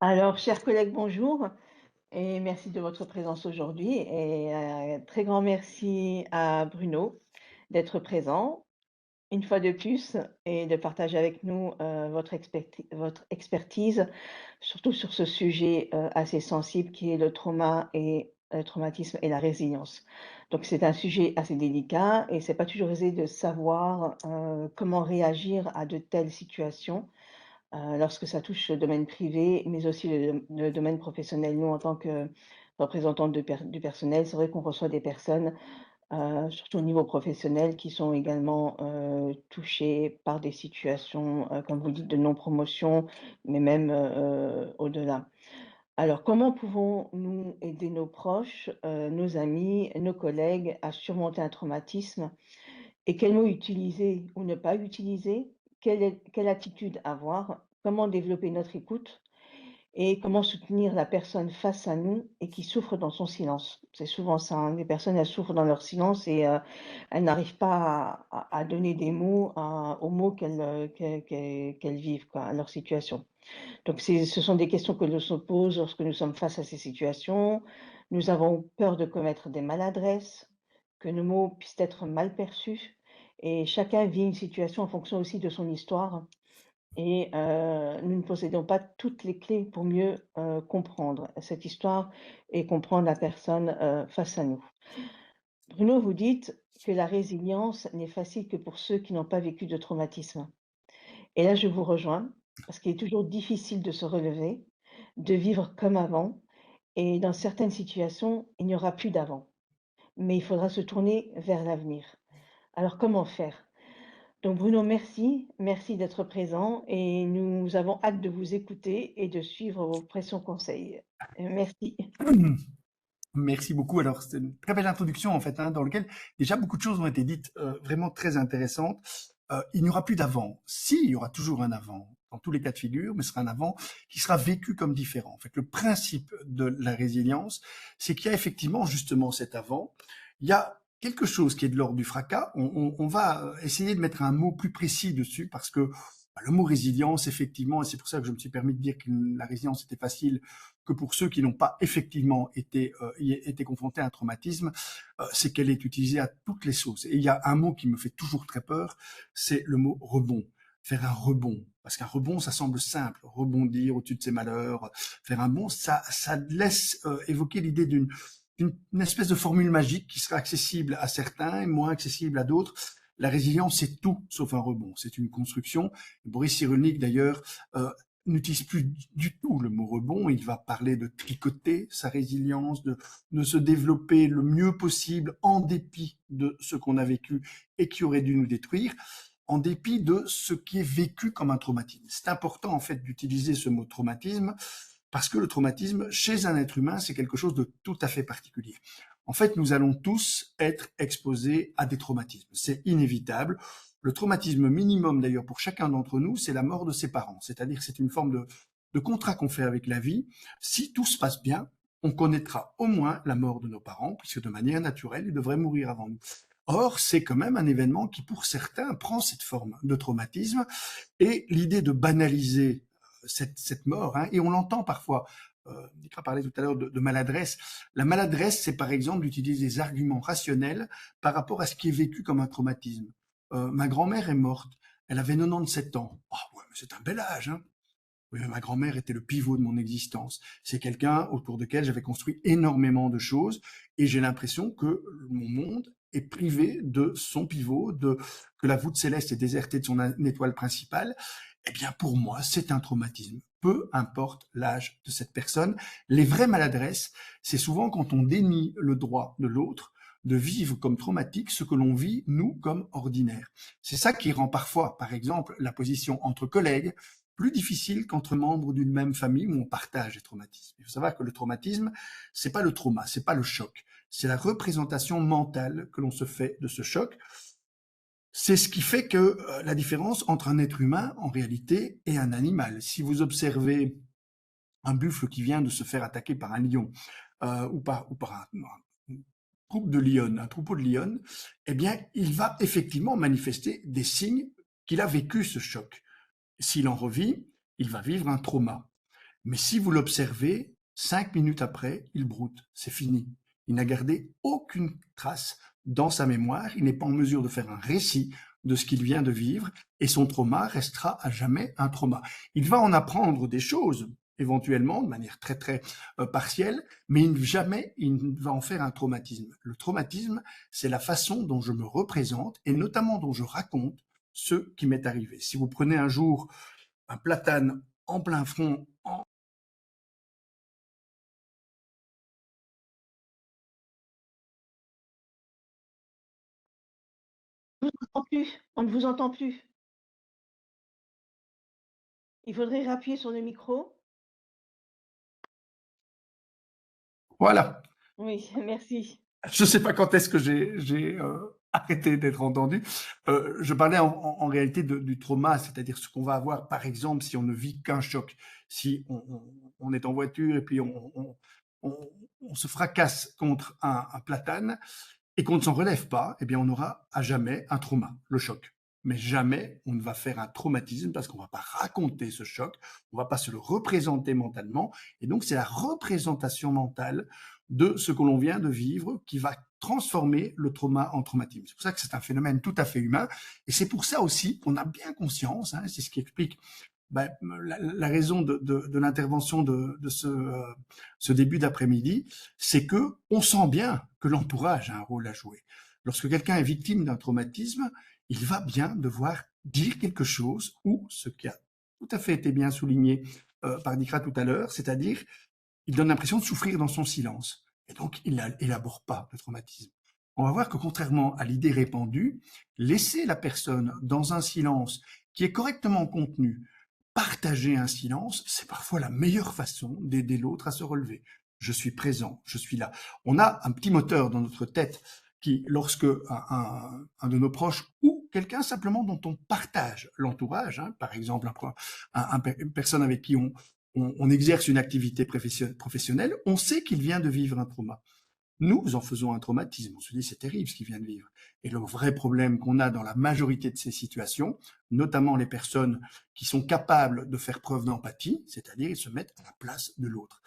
Alors, chers collègues, bonjour et merci de votre présence aujourd'hui. Et très grand merci à Bruno d'être présent une fois de plus et de partager avec nous votre expertise, surtout sur ce sujet assez sensible qui est le trauma et le traumatisme et la résilience. Donc, c'est un sujet assez délicat et c'est pas toujours aisé de savoir comment réagir à de telles situations lorsque ça touche le domaine privé, mais aussi le domaine professionnel. Nous, en tant que représentants du personnel, c'est vrai qu'on reçoit des personnes, surtout au niveau professionnel, qui sont également touchées par des situations, comme vous dites, de non-promotion, mais même au-delà. Alors, comment pouvons-nous aider nos proches, nos amis, nos collègues à surmonter un traumatisme et quels mots utiliser ou ne pas utiliser? Quelle attitude avoir? Comment développer notre écoute? Et comment soutenir la personne face à nous et qui souffre dans son silence? C'est souvent ça, hein, les personnes, elles souffrent dans leur silence et elles n'arrivent pas à donner des mots aux mots qu'elles vivent, quoi, à leur situation. Donc ce sont des questions que l'on se pose lorsque nous sommes face à ces situations. Nous avons peur de commettre des maladresses, que nos mots puissent être mal perçus et chacun vit une situation en fonction aussi de son histoire et nous ne possédons pas toutes les clés pour mieux, comprendre cette histoire et comprendre la personne, face à nous. Bruno, vous dites que la résilience n'est facile que pour ceux qui n'ont pas vécu de traumatisme. Et là, je vous rejoins, parce qu'il est toujours difficile de se relever, de vivre comme avant, et dans certaines situations, il n'y aura plus d'avant. Mais il faudra se tourner vers l'avenir. Alors comment faire? Donc Bruno, merci, merci d'être présent et nous avons hâte de vous écouter et de suivre vos précieux conseils. Merci. Merci beaucoup. Alors, c'est une très belle introduction, en fait, hein, dans laquelle déjà beaucoup de choses ont été dites, vraiment très intéressantes. Il n'y aura plus d'avant. Si, il y aura toujours un avant, dans tous les cas de figure, mais ce sera un avant qui sera vécu comme différent. En fait, le principe de la résilience, c'est qu'il y a effectivement justement cet avant. Il y a quelque chose qui est de l'ordre du fracas. On va essayer de mettre un mot plus précis dessus parce que le mot résilience, effectivement, et c'est pour ça que je me suis permis de dire que la résilience était facile, que pour ceux qui n'ont pas effectivement été confrontés à un traumatisme, c'est qu'elle est utilisée à toutes les sauces. Et il y a un mot qui me fait toujours très peur, c'est le mot rebond. Faire un rebond. Parce qu'un rebond, ça semble simple. Rebondir au-dessus de ses malheurs. Faire un bond, ça laisse évoquer l'idée d'une espèce de formule magique qui sera accessible à certains et moins accessible à d'autres. La résilience, c'est tout sauf un rebond. C'est une construction. Boris Cyrulnik, d'ailleurs, n'utilise plus du tout le mot rebond. Il va parler de tricoter sa résilience, de se développer le mieux possible en dépit de ce qu'on a vécu et qui aurait dû nous détruire, en dépit de ce qui est vécu comme un traumatisme. C'est important, en fait, d'utiliser ce mot traumatisme parce que le traumatisme, chez un être humain, c'est quelque chose de tout à fait particulier. En fait, nous allons tous être exposés à des traumatismes. C'est inévitable. Le traumatisme minimum, d'ailleurs, pour chacun d'entre nous, c'est la mort de ses parents. C'est-à-dire que c'est une forme de contrat qu'on fait avec la vie. Si tout se passe bien, on connaîtra au moins la mort de nos parents, puisque de manière naturelle, ils devraient mourir avant nous. Or, c'est quand même un événement qui, pour certains, prend cette forme de traumatisme. Et l'idée de banaliser cette mort, hein, et on l'entend parfois, Nika parlait tout à l'heure de maladresse. La maladresse, c'est par exemple d'utiliser des arguments rationnels par rapport à ce qui est vécu comme un traumatisme. Ma grand-mère est morte, elle avait 97 ans. Ah ouais, mais c'est un bel âge, hein. Oui, mais ma grand-mère était le pivot de mon existence. C'est quelqu'un autour duquel j'avais construit énormément de choses et j'ai l'impression que mon monde est privé de son pivot, que la voûte céleste est désertée de son étoile principale. Eh bien, pour moi, c'est un traumatisme. Peu importe l'âge de cette personne. Les vraies maladresses, c'est souvent quand on dénie le droit de l'autre de vivre comme traumatique ce que l'on vit, nous, comme ordinaire. C'est ça qui rend parfois, par exemple, la position entre collègues plus difficile qu'entre membres d'une même famille où on partage les traumatismes. Il faut savoir que le traumatisme, c'est pas le trauma, c'est pas le choc, c'est la représentation mentale que l'on se fait de ce choc. C'est ce qui fait que la différence entre un être humain, en réalité, et un animal. Si vous observez un buffle qui vient de se faire attaquer par un lion ou par un groupe de lionnes, un troupeau de lionnes, eh bien, il va effectivement manifester des signes qu'il a vécu ce choc. S'il en revit, il va vivre un trauma. Mais si vous l'observez, 5 minutes après, il broute, c'est fini. Il n'a gardé aucune trace dans sa mémoire, il n'est pas en mesure de faire un récit de ce qu'il vient de vivre, et son trauma restera à jamais un trauma. Il va en apprendre des choses, éventuellement, de manière très très partielle, mais jamais il ne va en faire un traumatisme. Le traumatisme, c'est la façon dont je me représente, et notamment dont je raconte ce qui m'est arrivé. Si vous prenez un jour un platane en plein front, On ne vous entend plus, on ne vous entend plus. Il faudrait appuyer sur le micro. voilà. Oui, merci. Je ne sais pas quand est-ce que j'ai arrêté d'être entendu. Je parlais en réalité du trauma, c'est-à-dire ce qu'on va avoir, par exemple, si on ne vit qu'un choc. Si on est en voiture et puis on- on se fracasse contre un platane, et qu'on ne s'en relève pas, eh bien, on aura à jamais un trauma, le choc. Mais jamais on ne va faire un traumatisme parce qu'on ne va pas raconter ce choc, on ne va pas se le représenter mentalement. Et donc, c'est la représentation mentale de ce que l'on vient de vivre qui va transformer le trauma en traumatisme. C'est pour ça que c'est un phénomène tout à fait humain. Et c'est pour ça aussi qu'on a bien conscience, hein, c'est ce qui explique ben, la raison de l'intervention de ce début d'après-midi, c'est que on sent bien que l'entourage a un rôle à jouer. Lorsque quelqu'un est victime d'un traumatisme, il va bien devoir dire quelque chose, ou ce qui a tout à fait été bien souligné par Dikra tout à l'heure, c'est-à-dire il donne l'impression de souffrir dans son silence. Et donc, il n'élabore pas le traumatisme. On va voir que contrairement à l'idée répandue, laisser la personne dans un silence qui est correctement contenu, partager un silence, c'est parfois la meilleure façon d'aider l'autre à se relever. Je suis présent, je suis là. On a un petit moteur dans notre tête qui, lorsque un de nos proches ou quelqu'un simplement dont on partage l'entourage, hein, par exemple une personne avec qui on exerce une activité professionnelle, on sait qu'il vient de vivre un trauma. Nous en faisons un traumatisme. On se dit c'est terrible ce qu'il vient de vivre. Et le vrai problème qu'on a dans la majorité de ces situations, notamment les personnes qui sont capables de faire preuve d'empathie, c'est-à-dire ils se mettent à la place de l'autre.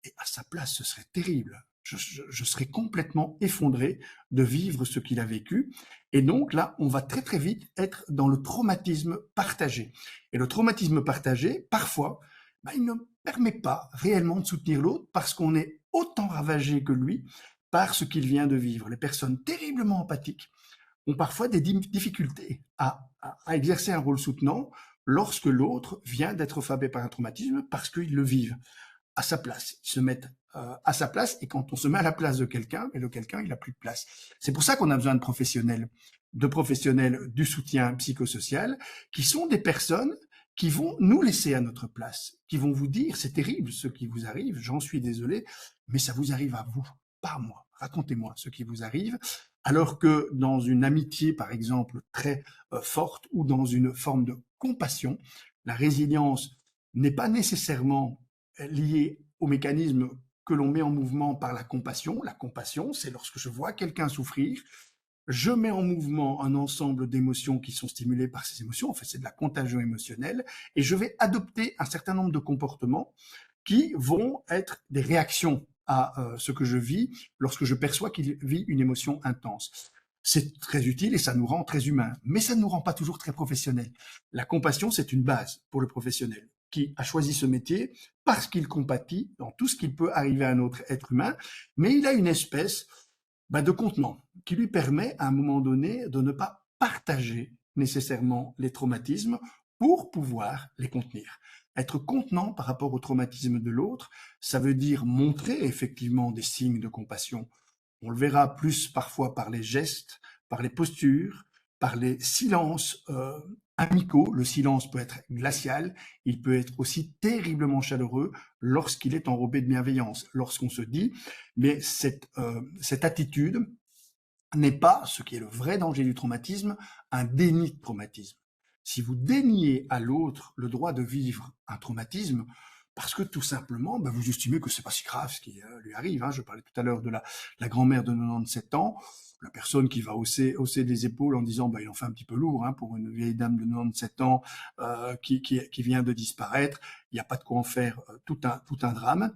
Et à sa place, ce serait terrible. Je serais complètement effondré de vivre ce qu'il a vécu. Et donc là, on va très très vite être dans le traumatisme partagé. Et le traumatisme partagé, parfois, il ne permet pas réellement de soutenir l'autre parce qu'on est autant ravagé que lui par ce qu'il vient de vivre. Les personnes terriblement empathiques ont parfois des difficultés à exercer un rôle soutenant lorsque l'autre vient d'être frappé par un traumatisme parce qu'ils le vivent à sa place. Ils se mettent à sa place, et quand on se met à la place de quelqu'un, et le quelqu'un, il n'a plus de place. C'est pour ça qu'on a besoin de professionnels du soutien psychosocial, qui sont des personnes qui vont nous laisser à notre place, qui vont vous dire, c'est terrible ce qui vous arrive, j'en suis désolé, mais ça vous arrive à vous, pas à moi. Racontez-moi ce qui vous arrive. Alors que dans une amitié, par exemple, très forte, ou dans une forme de compassion, la résilience n'est pas nécessairement lié au mécanisme que l'on met en mouvement par la compassion. La compassion, c'est lorsque je vois quelqu'un souffrir, je mets en mouvement un ensemble d'émotions qui sont stimulées par ces émotions. En fait, c'est de la contagion émotionnelle, et je vais adopter un certain nombre de comportements qui vont être des réactions à ce que je vis lorsque je perçois qu'il vit une émotion intense. C'est très utile et ça nous rend très humains, mais ça ne nous rend pas toujours très professionnels. La compassion, c'est une base pour le professionnel qui a choisi ce métier parce qu'il compatit dans tout ce qu'il peut arriver à un autre être humain, mais il a une espèce de contenant qui lui permet à un moment donné de ne pas partager nécessairement les traumatismes pour pouvoir les contenir. Être contenant par rapport au traumatisme de l'autre, ça veut dire montrer effectivement des signes de compassion. On le verra plus parfois par les gestes, par les postures, par les silences amicaux. Le silence peut être glacial, il peut être aussi terriblement chaleureux lorsqu'il est enrobé de bienveillance, lorsqu'on se dit, mais cette attitude n'est pas, ce qui est le vrai danger du traumatisme, un déni de traumatisme. Si vous déniez à l'autre le droit de vivre un traumatisme, parce que tout simplement, ben, vous estimez que c'est pas si grave ce qui lui arrive. Hein. Je parlais tout à l'heure de la grand-mère de 97 ans, la personne qui va hausser les épaules en disant bah, il en fait un petit peu lourd hein, pour une vieille dame de 97 ans qui vient de disparaître, il n'y a pas de quoi en faire tout un drame.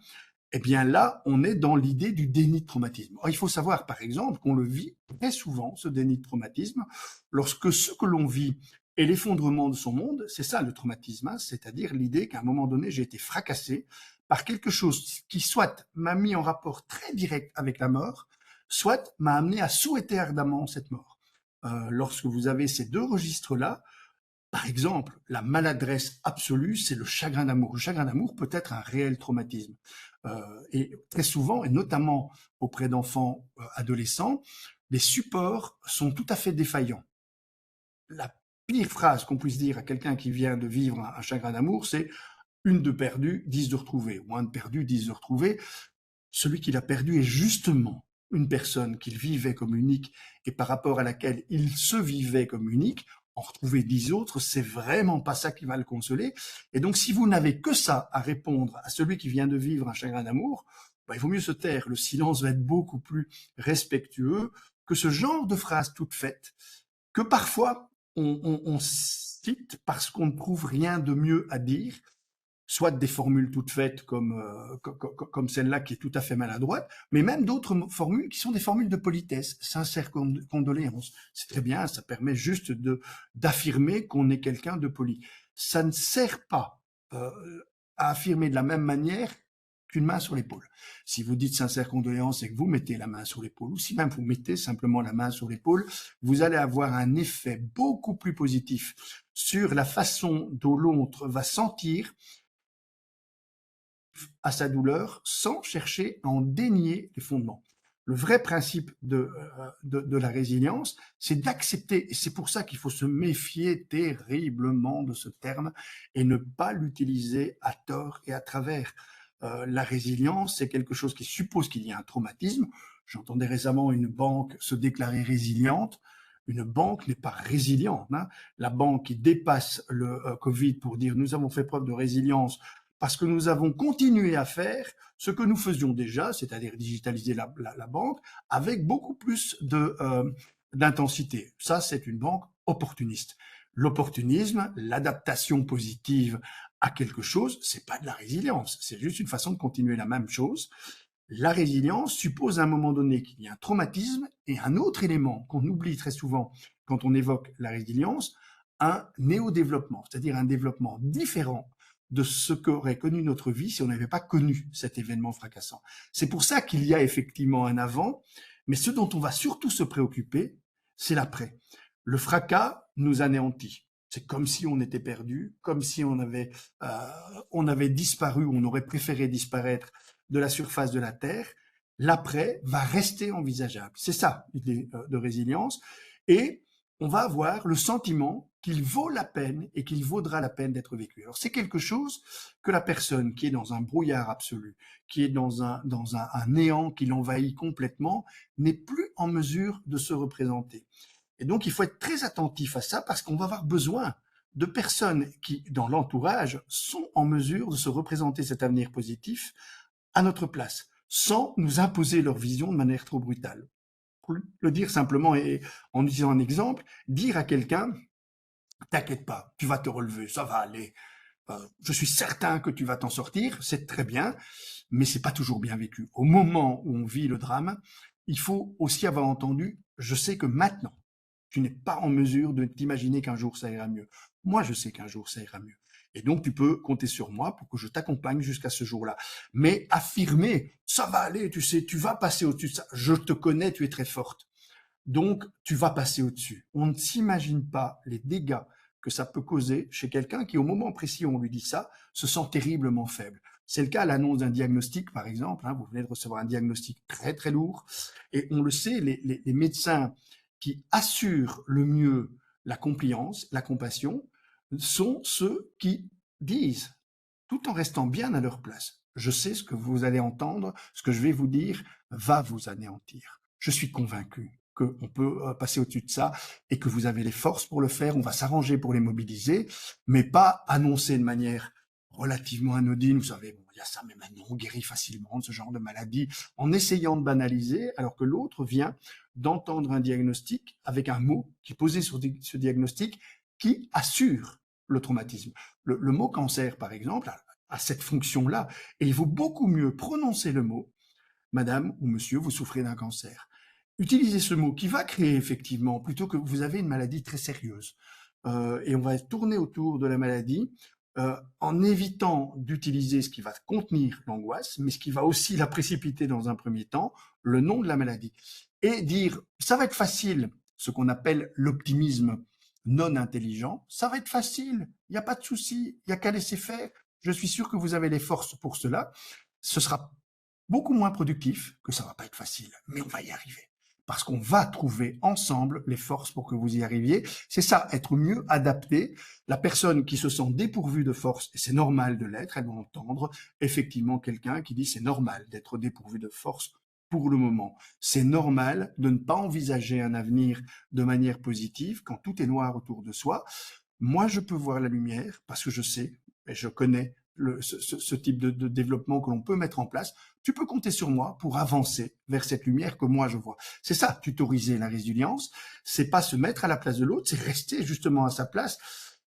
Eh bien là, on est dans l'idée du déni de traumatisme. Or, il faut savoir, par exemple, qu'on le vit très souvent, ce déni de traumatisme, lorsque ce que l'on vit est l'effondrement de son monde, c'est ça le traumatisme, hein, c'est-à-dire l'idée qu'à un moment donné, j'ai été fracassé par quelque chose qui soit m'a mis en rapport très direct avec la mort, soit m'a amené à souhaiter ardemment cette mort. Lorsque vous avez ces deux registres-là, par exemple, la maladresse absolue, c'est le chagrin d'amour. Le chagrin d'amour peut être un réel traumatisme. Et très souvent, et notamment auprès d'enfants adolescents, les supports sont tout à fait défaillants. La pire phrase qu'on puisse dire à quelqu'un qui vient de vivre un chagrin d'amour, c'est une de perdue, 10 de retrouvée, ou un de perdu, 10 de retrouvée. Celui qui l'a perdu est justement une personne qu'il vivait comme unique et par rapport à laquelle il se vivait comme unique. En retrouver 10 autres, c'est vraiment pas ça qui va le consoler. Et donc, si vous n'avez que ça à répondre à celui qui vient de vivre un chagrin d'amour, il vaut mieux se taire. Le silence va être beaucoup plus respectueux que ce genre de phrase toute faite que parfois on cite parce qu'on ne trouve rien de mieux à dire, soit des formules toutes faites comme celle-là qui est tout à fait maladroite, mais même d'autres formules qui sont des formules de politesse, sincères condoléances. C'est très bien, ça permet juste d'affirmer qu'on est quelqu'un de poli. Ça ne sert pas à affirmer de la même manière qu'une main sur l'épaule. Si vous dites sincères condoléances et que vous mettez la main sur l'épaule, ou si même vous mettez simplement la main sur l'épaule, vous allez avoir un effet beaucoup plus positif sur la façon dont l'autre va sentir à sa douleur sans chercher à en dénier les fondements. Le vrai principe de la résilience, c'est d'accepter, et c'est pour ça qu'il faut se méfier terriblement de ce terme et ne pas l'utiliser à tort et à travers. La résilience, c'est quelque chose qui suppose qu'il y a un traumatisme. J'entendais récemment une banque se déclarer résiliente. Une banque n'est pas résiliente. Hein. La banque qui dépasse le Covid pour dire nous avons fait preuve de résilience parce que nous avons continué à faire ce que nous faisions déjà, c'est-à-dire digitaliser la banque, avec beaucoup plus d'intensité. Ça, c'est une banque opportuniste. L'opportunisme, l'adaptation positive à quelque chose, c'est pas de la résilience, c'est juste une façon de continuer la même chose. La résilience suppose à un moment donné qu'il y a un traumatisme et un autre élément qu'on oublie très souvent quand on évoque la résilience, un néo-développement, c'est-à-dire un développement différent de ce qu'aurait connu notre vie si on n'avait pas connu cet événement fracassant. C'est pour ça qu'il y a effectivement un avant, mais ce dont on va surtout se préoccuper, c'est l'après. Le fracas nous anéantit. C'est comme si on était perdu, comme si on avait disparu, on aurait préféré disparaître de la surface de la Terre. L'après va rester envisageable. C'est ça l'idée de résilience. Et on va avoir le sentiment qu'il vaut la peine et qu'il vaudra la peine d'être vécu. Alors c'est quelque chose que la personne qui est dans un brouillard absolu, qui est dans un néant qui l'envahit complètement, n'est plus en mesure de se représenter. Et donc il faut être très attentif à ça parce qu'on va avoir besoin de personnes qui, dans l'entourage, sont en mesure de se représenter cet avenir positif à notre place, sans nous imposer leur vision de manière trop brutale. Pour le dire simplement et en utilisant un exemple, dire à quelqu'un t'inquiète pas, tu vas te relever, ça va aller. Je suis certain que tu vas t'en sortir, c'est très bien, mais c'est pas toujours bien vécu. Au moment où on vit le drame, il faut aussi avoir entendu, je sais que maintenant, tu n'es pas en mesure de t'imaginer qu'un jour ça ira mieux. Moi, je sais qu'un jour ça ira mieux. Et donc, tu peux compter sur moi pour que je t'accompagne jusqu'à ce jour-là. Mais affirmer, ça va aller, tu sais, tu vas passer au-dessus de ça. Je te connais, tu es très forte. Donc, tu vas passer au-dessus. On ne s'imagine pas les dégâts que ça peut causer chez quelqu'un qui, au moment précis où on lui dit ça, se sent terriblement faible. C'est le cas à l'annonce d'un diagnostic, par exemple. Hein, vous venez de recevoir un diagnostic très, très lourd. Et on le sait, les médecins qui assurent le mieux la compliance, la compassion, sont ceux qui disent, tout en restant bien à leur place, je sais ce que vous allez entendre, ce que je vais vous dire va vous anéantir. Je suis convaincu qu'on peut passer au-dessus de ça et que vous avez les forces pour le faire. On va s'arranger pour les mobiliser, mais pas annoncer de manière relativement anodine. Vous savez, bon, il y a ça, mais maintenant on guérit facilement de ce genre de maladie, en essayant de banaliser, alors que l'autre vient d'entendre un diagnostic avec un mot qui est posé sur ce diagnostic qui assure le traumatisme. Le mot cancer, par exemple, a cette fonction-là, et il vaut beaucoup mieux prononcer le mot Madame ou Monsieur, vous souffrez d'un cancer. Utilisez ce mot qui va créer effectivement, plutôt que vous avez une maladie très sérieuse. Et on va tourner autour de la maladie en évitant d'utiliser ce qui va contenir l'angoisse, mais ce qui va aussi la précipiter dans un premier temps, le nom de la maladie. Et dire, ça va être facile, ce qu'on appelle l'optimisme non intelligent, ça va être facile, il n'y a pas de souci, il n'y a qu'à laisser faire, je suis sûr que vous avez les forces pour cela. Ce sera beaucoup moins productif, que ça va pas être facile, mais on va y arriver. Parce qu'on va trouver ensemble les forces pour que vous y arriviez. C'est ça, être mieux adapté. La personne qui se sent dépourvue de force, et c'est normal de l'être, elle va entendre effectivement quelqu'un qui dit c'est normal d'être dépourvu de force pour le moment. C'est normal de ne pas envisager un avenir de manière positive quand tout est noir autour de soi. Moi, je peux voir la lumière parce que je sais et je connais ce type de développement que l'on peut mettre en place. Tu peux compter sur moi pour avancer vers cette lumière que moi je vois. C'est ça, tutoriser la résilience. C'est pas se mettre à la place de l'autre, c'est rester justement à sa place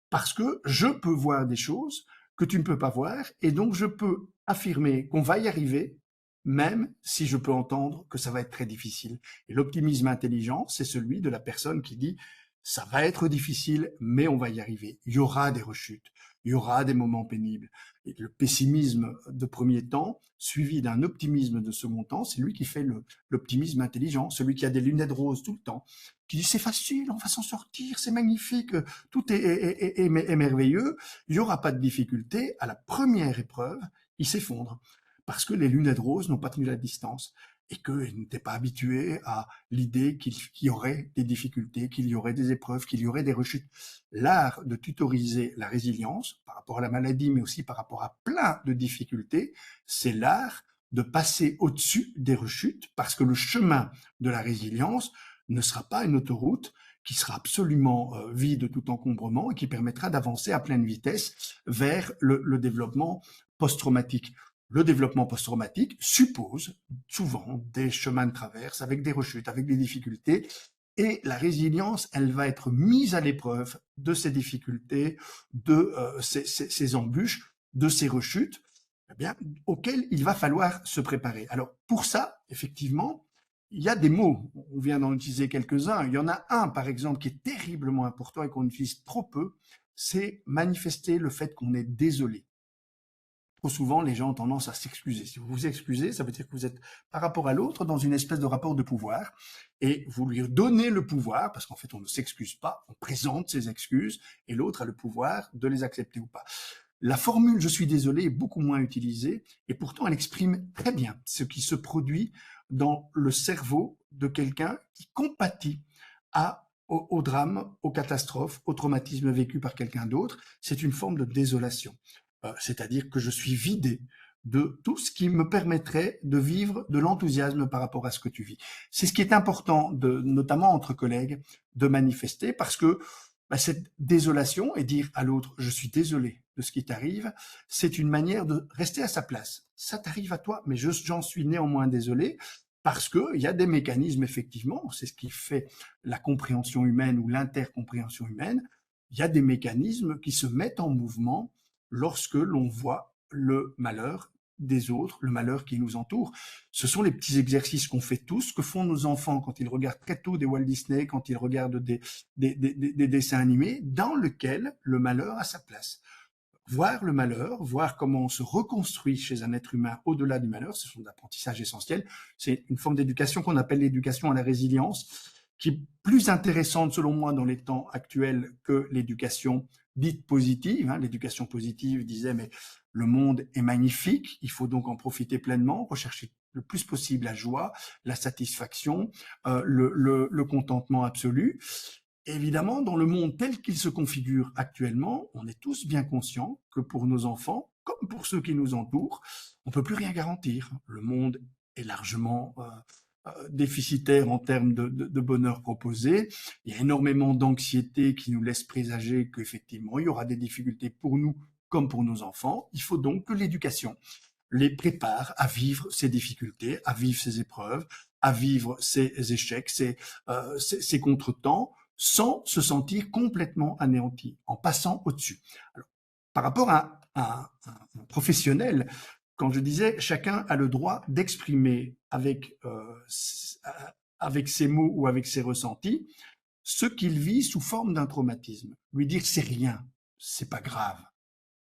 parce que je peux voir des choses que tu ne peux pas voir et donc je peux affirmer qu'on va y arriver même si je peux entendre que ça va être très difficile. Et l'optimisme intelligent, c'est celui de la personne qui dit ça va être difficile, mais on va y arriver. Il y aura des rechutes, il y aura des moments pénibles. Et le pessimisme de premier temps, suivi d'un optimisme de second temps, c'est lui qui fait l'optimisme intelligent, celui qui a des lunettes roses tout le temps, qui dit c'est facile, on va s'en sortir, c'est magnifique, tout est merveilleux, il n'y aura pas de difficulté. À la première épreuve, il s'effondre parce que les lunettes roses n'ont pas tenu la distance et qu'il n'était pas habitué à l'idée qu'il y aurait des difficultés, qu'il y aurait des épreuves, qu'il y aurait des rechutes. L'art de tutoriser la résilience par rapport à la maladie, mais aussi par rapport à plein de difficultés, c'est l'art de passer au-dessus des rechutes parce que le chemin de la résilience ne sera pas une autoroute qui sera absolument vide de tout encombrement et qui permettra d'avancer à pleine vitesse vers le développement post-traumatique. Le développement post-traumatique suppose souvent des chemins de traverse avec des rechutes, avec des difficultés. Et la résilience, elle va être mise à l'épreuve de ces difficultés, de ces embûches, de ces rechutes, eh bien, auxquelles il va falloir se préparer. Alors, pour ça, effectivement, il y a des mots. On vient d'en utiliser quelques-uns. Il y en a un, par exemple, qui est terriblement important et qu'on utilise trop peu. C'est manifester le fait qu'on est désolé. Trop souvent, les gens ont tendance à s'excuser. Si vous vous excusez, ça veut dire que vous êtes par rapport à l'autre dans une espèce de rapport de pouvoir et vous lui donnez le pouvoir, parce qu'en fait, on ne s'excuse pas, on présente ses excuses et l'autre a le pouvoir de les accepter ou pas. La formule « je suis désolé » est beaucoup moins utilisée et pourtant elle exprime très bien ce qui se produit dans le cerveau de quelqu'un qui compatit au drame, aux catastrophes, au traumatisme vécu par quelqu'un d'autre. C'est une forme de désolation. C'est-à-dire que je suis vidé de tout ce qui me permettrait de vivre de l'enthousiasme par rapport à ce que tu vis. C'est ce qui est important, notamment entre collègues, de manifester parce que cette désolation et dire à l'autre je suis désolé de ce qui t'arrive, c'est une manière de rester à sa place. Ça t'arrive à toi, mais j'en suis néanmoins désolé parce qu'il y a des mécanismes, effectivement, c'est ce qui fait la compréhension humaine ou l'intercompréhension humaine, il y a des mécanismes qui se mettent en mouvement lorsque l'on voit le malheur des autres, le malheur qui nous entoure. Ce sont les petits exercices qu'on fait tous, que font nos enfants quand ils regardent très tôt des Walt Disney, quand ils regardent des dessins animés, dans lesquels le malheur a sa place. Voir le malheur, voir comment on se reconstruit chez un être humain au-delà du malheur, ce sont des apprentissages essentiels. C'est une forme d'éducation qu'on appelle l'éducation à la résilience, qui est plus intéressante selon moi dans les temps actuels que l'éducation dite positive. L'éducation positive disait mais le monde est magnifique, il faut donc en profiter pleinement, rechercher le plus possible la joie, la satisfaction, le contentement absolu. Évidemment, dans le monde tel qu'il se configure actuellement, on est tous bien conscients que pour nos enfants, comme pour ceux qui nous entourent, on ne peut plus rien garantir. Le monde est largement déficitaire en termes de bonheur proposé. Il y a énormément d'anxiété qui nous laisse présager qu'effectivement, il y aura des difficultés pour nous comme pour nos enfants. Il faut donc que l'éducation les prépare à vivre ces difficultés, à vivre ces épreuves, à vivre ces échecs, ces contretemps, sans se sentir complètement anéanti, en passant au-dessus. Alors, par rapport à un professionnel, quand je disais chacun a le droit d'exprimer avec ses mots ou avec ses ressentis ce qu'il vit sous forme d'un traumatisme. Lui dire c'est rien, c'est pas grave.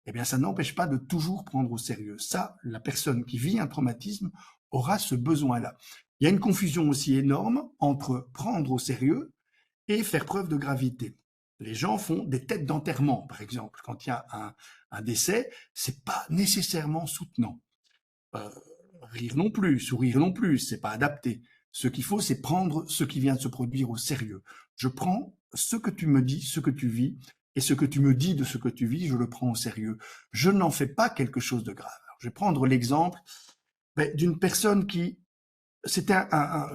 Eh bien, ça n'empêche pas de toujours prendre au sérieux. Ça, la personne qui vit un traumatisme aura ce besoin-là. Il y a une confusion aussi énorme entre prendre au sérieux et faire preuve de gravité. Les gens font des têtes d'enterrement, par exemple. Quand il y a un décès, c'est pas nécessairement soutenant. Euh, Rire non plus, sourire non plus, c'est pas adapté. Ce qu'il faut, c'est prendre ce qui vient de se produire au sérieux. Je prends ce que tu me dis, ce que tu vis, et ce que tu me dis de ce que tu vis, je le prends au sérieux. Je n'en fais pas quelque chose de grave. Alors, je vais prendre l'exemple d'une personne qui, c'était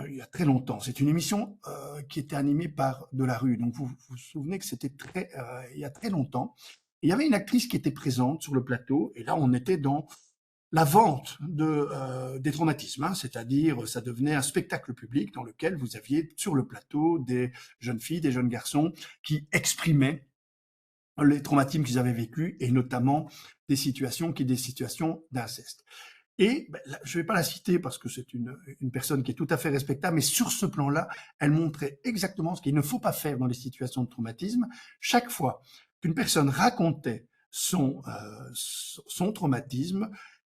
il y a très longtemps, c'est une émission qui était animée par Delarue. Donc vous vous souvenez que c'était il y a très longtemps. Et il y avait une actrice qui était présente sur le plateau, et là on était dans la vente des traumatismes, hein, c'est-à-dire ça devenait un spectacle public dans lequel vous aviez sur le plateau des jeunes filles, des jeunes garçons qui exprimaient les traumatismes qu'ils avaient vécus et notamment des situations d'inceste. Et je ne vais pas la citer parce que c'est une personne qui est tout à fait respectable, mais sur ce plan-là, elle montrait exactement ce qu'il ne faut pas faire dans les situations de traumatisme. Chaque fois qu'une personne racontait son traumatisme,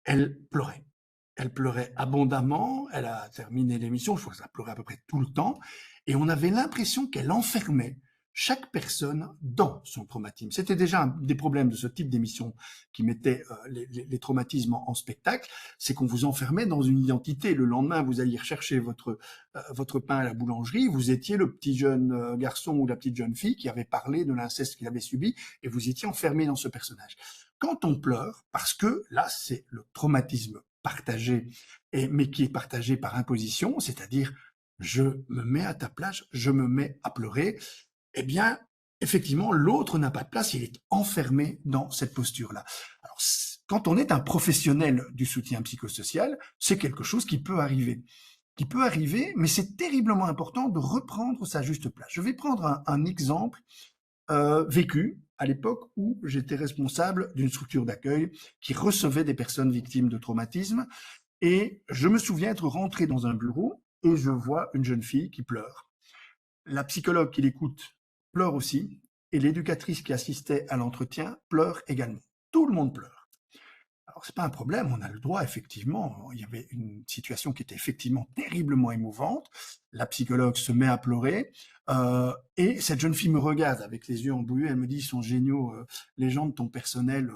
elle pleurait. Elle pleurait abondamment, elle a terminé l'émission, je crois qu'elle a pleuré à peu près tout le temps, et on avait l'impression qu'elle enfermait chaque personne dans son traumatisme. C'était déjà un des problèmes de ce type d'émission qui mettait les traumatismes en spectacle, c'est qu'on vous enfermait dans une identité. Le lendemain, vous alliez rechercher votre pain à la boulangerie, vous étiez le petit jeune garçon ou la petite jeune fille qui avait parlé de l'inceste qu'il avait subi, et vous étiez enfermé dans ce personnage. Quand on pleure, parce que là, c'est le traumatisme partagé, mais qui est partagé par imposition, c'est-à-dire je me mets à ta place, je me mets à pleurer, eh bien, effectivement, l'autre n'a pas de place, il est enfermé dans cette posture-là. Alors, quand on est un professionnel du soutien psychosocial, c'est quelque chose qui peut arriver, mais c'est terriblement important de reprendre sa juste place. Je vais prendre un exemple vécu à l'époque où j'étais responsable d'une structure d'accueil qui recevait des personnes victimes de traumatisme. Et je me souviens être rentré dans un bureau et je vois une jeune fille qui pleure. La psychologue qui l'écoute pleure aussi et l'éducatrice qui assistait à l'entretien pleure également. Tout le monde pleure. Alors, c'est pas un problème, on a le droit, effectivement. Il y avait une situation qui était effectivement terriblement émouvante. La psychologue se met à pleurer, et cette jeune fille me regarde avec les yeux embués. Elle me dit, ils sont géniaux, les gens de ton personnel.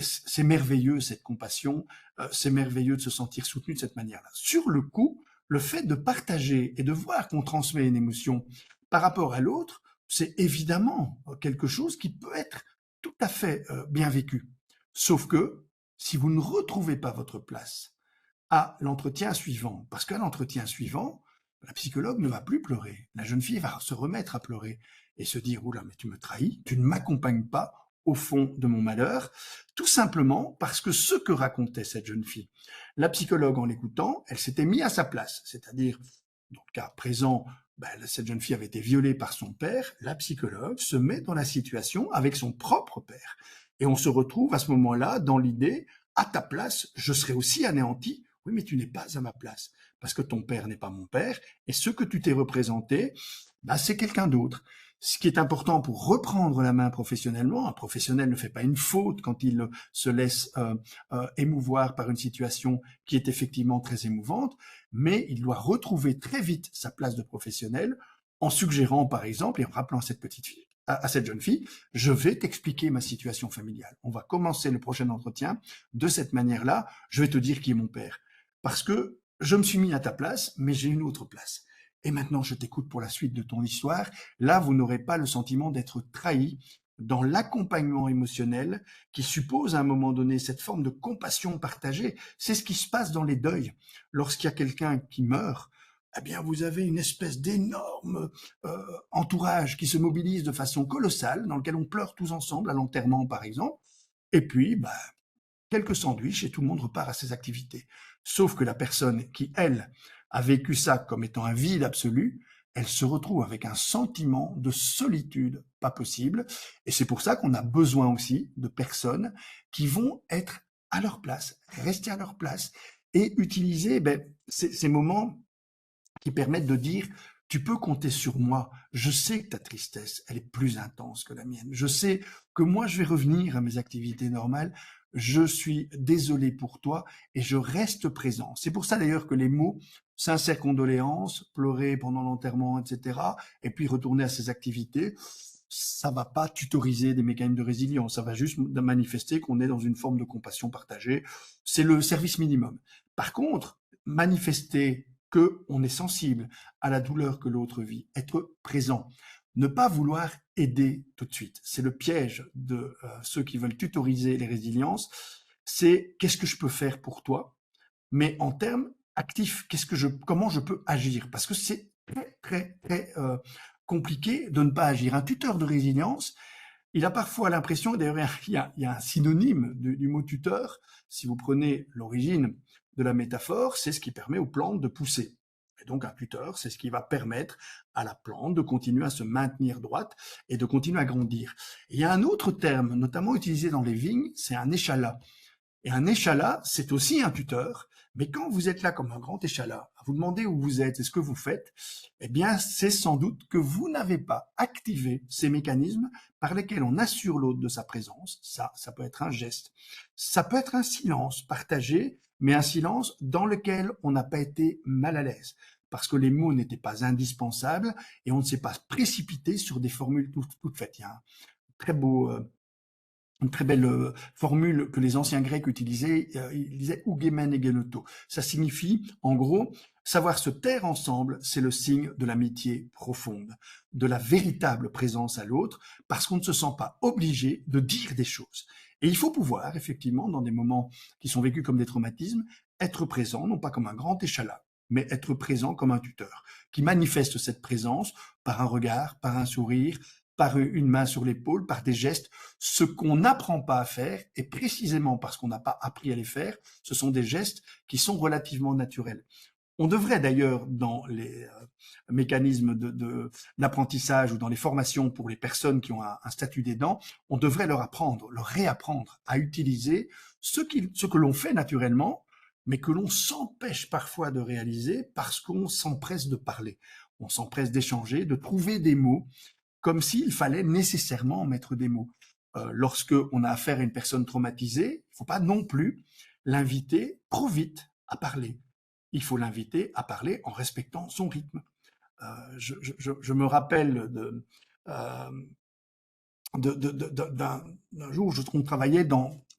C'est merveilleux, cette compassion. C'est merveilleux de se sentir soutenu de cette manière-là. Sur le coup, le fait de partager et de voir qu'on transmet une émotion par rapport à l'autre, c'est évidemment quelque chose qui peut être tout à fait bien vécu. Sauf que, si vous ne retrouvez pas votre place à l'entretien suivant, parce qu'à l'entretien suivant, la psychologue ne va plus pleurer. La jeune fille va se remettre à pleurer et se dire, oula, mais tu me trahis, tu ne m'accompagnes pas au fond de mon malheur, tout simplement parce que ce que racontait cette jeune fille, la psychologue en l'écoutant, elle s'était mise à sa place, c'est-à-dire, dans le cas présent, cette jeune fille avait été violée par son père, la psychologue se met dans la situation avec son propre père. Et on se retrouve à ce moment-là dans l'idée, à ta place, je serai aussi anéanti. Oui, mais tu n'es pas à ma place, parce que ton père n'est pas mon père, et ce que tu t'es représenté, c'est quelqu'un d'autre. Ce qui est important pour reprendre la main professionnellement, un professionnel ne fait pas une faute quand il se laisse émouvoir par une situation qui est effectivement très émouvante, mais il doit retrouver très vite sa place de professionnel en suggérant, par exemple, et en rappelant à cette jeune fille, je vais t'expliquer ma situation familiale. On va commencer le prochain entretien de cette manière-là. Je vais te dire qui est mon père. Parce que je me suis mis à ta place, mais j'ai une autre place. Et maintenant, je t'écoute pour la suite de ton histoire. Là, vous n'aurez pas le sentiment d'être trahi dans l'accompagnement émotionnel qui suppose à un moment donné cette forme de compassion partagée. C'est ce qui se passe dans les deuils. Lorsqu'il y a quelqu'un qui meurt, eh bien, vous avez une espèce d'énorme entourage qui se mobilise de façon colossale, dans lequel on pleure tous ensemble, à l'enterrement par exemple. Et puis, bah, quelques sandwichs et tout le monde repart à ses activités. Sauf que la personne qui, elle, a vécu ça comme étant un vide absolu, elle se retrouve avec un sentiment de solitude pas possible. Et c'est pour ça qu'on a besoin aussi de personnes qui vont être à leur place, rester à leur place et utiliser ces moments qui permettent de dire, tu peux compter sur moi. Je sais que ta tristesse, elle est plus intense que la mienne. Je sais que moi, je vais revenir à mes activités normales. Je suis désolé pour toi et je reste présent. C'est pour ça d'ailleurs que les mots sincères condoléances, pleurer pendant l'enterrement, etc., et puis retourner à ses activités, ça va pas tutoriser des mécanismes de résilience. Ça va juste manifester qu'on est dans une forme de compassion partagée. C'est le service minimum. Par contre, manifester que on est sensible à la douleur que l'autre vit, être présent, ne pas vouloir aider tout de suite. C'est le piège de ceux qui veulent tutoriser les résiliences. C'est qu'est-ce que je peux faire pour toi, mais en termes actifs, comment je peux agir, parce que c'est très compliqué de ne pas agir. Un tuteur de résilience, il a parfois l'impression, d'ailleurs il y a un synonyme du mot tuteur, si vous prenez l'origine de la métaphore, c'est ce qui permet aux plantes de pousser. Et donc un tuteur, c'est ce qui va permettre à la plante de continuer à se maintenir droite et de continuer à grandir. Et il y a un autre terme, notamment utilisé dans les vignes, c'est un échalas. Et un échalas, c'est aussi un tuteur, mais quand vous êtes là comme un grand échalas, à vous demander où vous êtes et ce que vous faites, eh bien, c'est sans doute que vous n'avez pas activé ces mécanismes par lesquels on assure l'autre de sa présence. Ça peut être un geste. Ça peut être un silence partagé, mais un silence dans lequel on n'a pas été mal à l'aise. Parce que les mots n'étaient pas indispensables et on ne s'est pas précipité sur des formules toutes faites. Il y a un très beau une très belle formule que les anciens Grecs utilisaient, ils disaient «ougemen egenoto». Ça signifie, en gros, savoir se taire ensemble, c'est le signe de l'amitié profonde, de la véritable présence à l'autre, parce qu'on ne se sent pas obligé de dire des choses. Et il faut pouvoir, effectivement, dans des moments qui sont vécus comme des traumatismes, être présent, non pas comme un grand échalas, mais être présent comme un tuteur, qui manifeste cette présence par un regard, par un sourire, par une main sur l'épaule, par des gestes. Ce qu'on n'apprend pas à faire, et précisément parce qu'on n'a pas appris à les faire, ce sont des gestes qui sont relativement naturels. On devrait d'ailleurs, dans les mécanismes d'apprentissage ou dans les formations pour les personnes qui ont un statut d'aidant, on devrait leur apprendre, leur réapprendre à utiliser ce que l'on fait naturellement, mais que l'on s'empêche parfois de réaliser parce qu'on s'empresse de parler. On s'empresse d'échanger, de trouver des mots comme s'il fallait nécessairement mettre des mots. Lorsque on a affaire à une personne traumatisée, il ne faut pas non plus l'inviter trop vite à parler. Il faut l'inviter à parler en respectant son rythme. Je me rappelle euh, d'un jour où on travaillait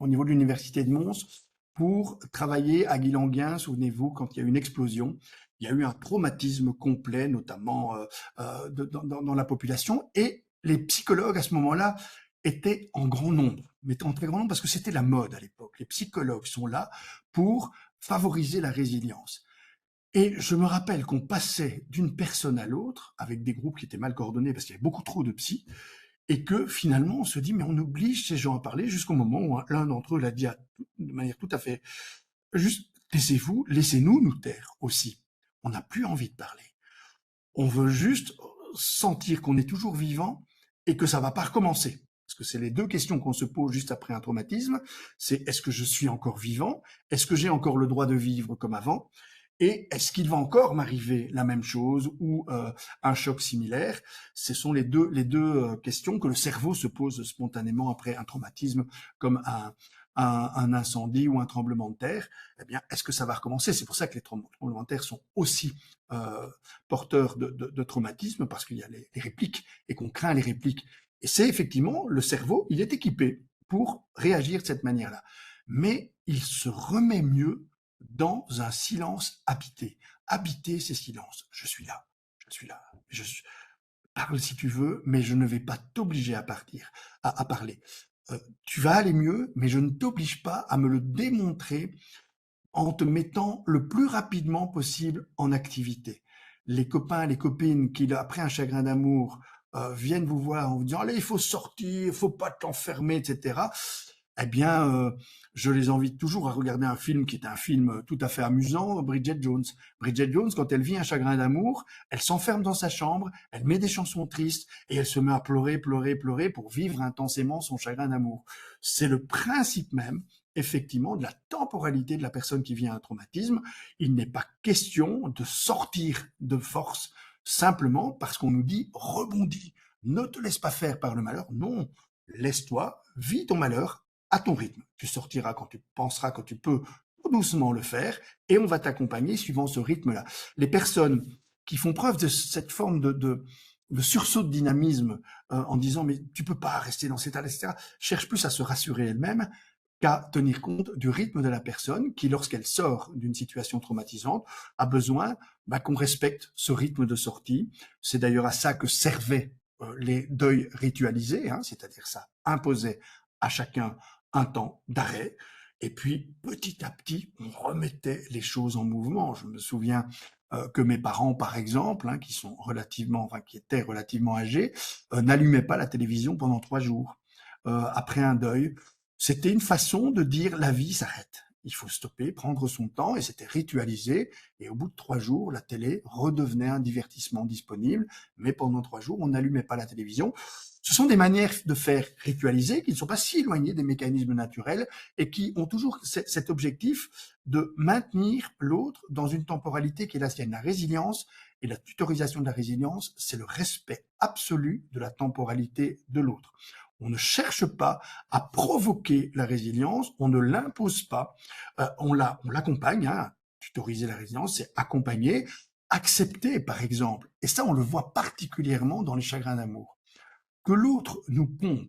au niveau de l'université de Mons pour travailler à Guilanguin, souvenez-vous, quand il y a eu une explosion, il y a eu un traumatisme complet, notamment dans la population, et les psychologues à ce moment-là étaient en grand nombre, mais en très grand nombre parce que c'était la mode à l'époque. Les psychologues sont là pour favoriser la résilience. Et je me rappelle qu'on passait d'une personne à l'autre avec des groupes qui étaient mal coordonnés parce qu'il y avait beaucoup trop de psy, et que finalement on se dit mais on oblige ces gens à parler jusqu'au moment où l'un d'entre eux l'a dit de manière tout à fait juste taisez-vous, laissez-nous nous taire aussi. On n'a plus envie de parler. On veut juste sentir qu'on est toujours vivant et que ça va pas recommencer. Parce que c'est les deux questions qu'on se pose juste après un traumatisme. C'est est-ce que je suis encore vivant? Est-ce que j'ai encore le droit de vivre comme avant? Et est-ce qu'il va encore m'arriver la même chose ou un choc similaire? Ce sont les deux questions que le cerveau se pose spontanément après un traumatisme comme un incendie ou un tremblement de terre. Eh bien, est-ce que ça va recommencer? C'est pour ça que les tremblements de terre sont aussi porteurs de traumatisme, parce qu'il y a les répliques et qu'on craint les répliques. Et c'est effectivement le cerveau, il est équipé pour réagir de cette manière-là. Mais il se remet mieux dans un silence habité. Habiter ces silences. Je suis là, je suis là, parle si tu veux, mais je ne vais pas t'obliger à partir, à parler. Tu vas aller mieux, mais je ne t'oblige pas à me le démontrer en te mettant le plus rapidement possible en activité. Les copains, les copines qui, après un chagrin d'amour, viennent vous voir en vous disant « Allez, il faut sortir, il faut pas t'enfermer, etc. » eh bien, je les invite toujours à regarder un film qui est un film tout à fait amusant, Bridget Jones. Bridget Jones, quand elle vit un chagrin d'amour, elle s'enferme dans sa chambre, elle met des chansons tristes et elle se met à pleurer, pleurer, pleurer pour vivre intensément son chagrin d'amour. C'est le principe même, effectivement, de la temporalité de la personne qui vit un traumatisme. Il n'est pas question de sortir de force simplement parce qu'on nous dit rebondis, ne te laisse pas faire par le malheur. Non, laisse-toi, vis ton malheur à ton rythme. Tu sortiras quand tu penseras que tu peux tout doucement le faire et on va t'accompagner suivant ce rythme-là. Les personnes qui font preuve de cette forme de sursaut de dynamisme en disant mais tu peux pas rester dans cet état, etc., cherchent plus à se rassurer elles-mêmes qu'à tenir compte du rythme de la personne qui, lorsqu'elle sort d'une situation traumatisante, a besoin qu'on respecte ce rythme de sortie. C'est d'ailleurs à ça que servaient les deuils ritualisés, hein, c'est-à-dire ça imposait à chacun un temps d'arrêt. Et puis, petit à petit, on remettait les choses en mouvement. Je me souviens que mes parents, par exemple, hein, qui étaient relativement âgés, n'allumaient pas la télévision pendant 3 jours après un deuil. C'était une façon de dire la vie s'arrête. Il faut stopper, prendre son temps, et c'était ritualisé. Et au bout de 3 jours, la télé redevenait un divertissement disponible, mais pendant 3 jours, on n'allumait pas la télévision. Ce sont des manières de faire ritualiser qui ne sont pas si éloignées des mécanismes naturels et qui ont toujours cet objectif de maintenir l'autre dans une temporalité qui est la sienne. La résilience et la tutorisation de la résilience, c'est le respect absolu de la temporalité de l'autre. On ne cherche pas à provoquer la résilience, on ne l'impose pas, on l'accompagne. Hein. Tutoriser la résilience, c'est accompagner, accepter, par exemple. Et ça, on le voit particulièrement dans les chagrins d'amour. Que l'autre nous pompe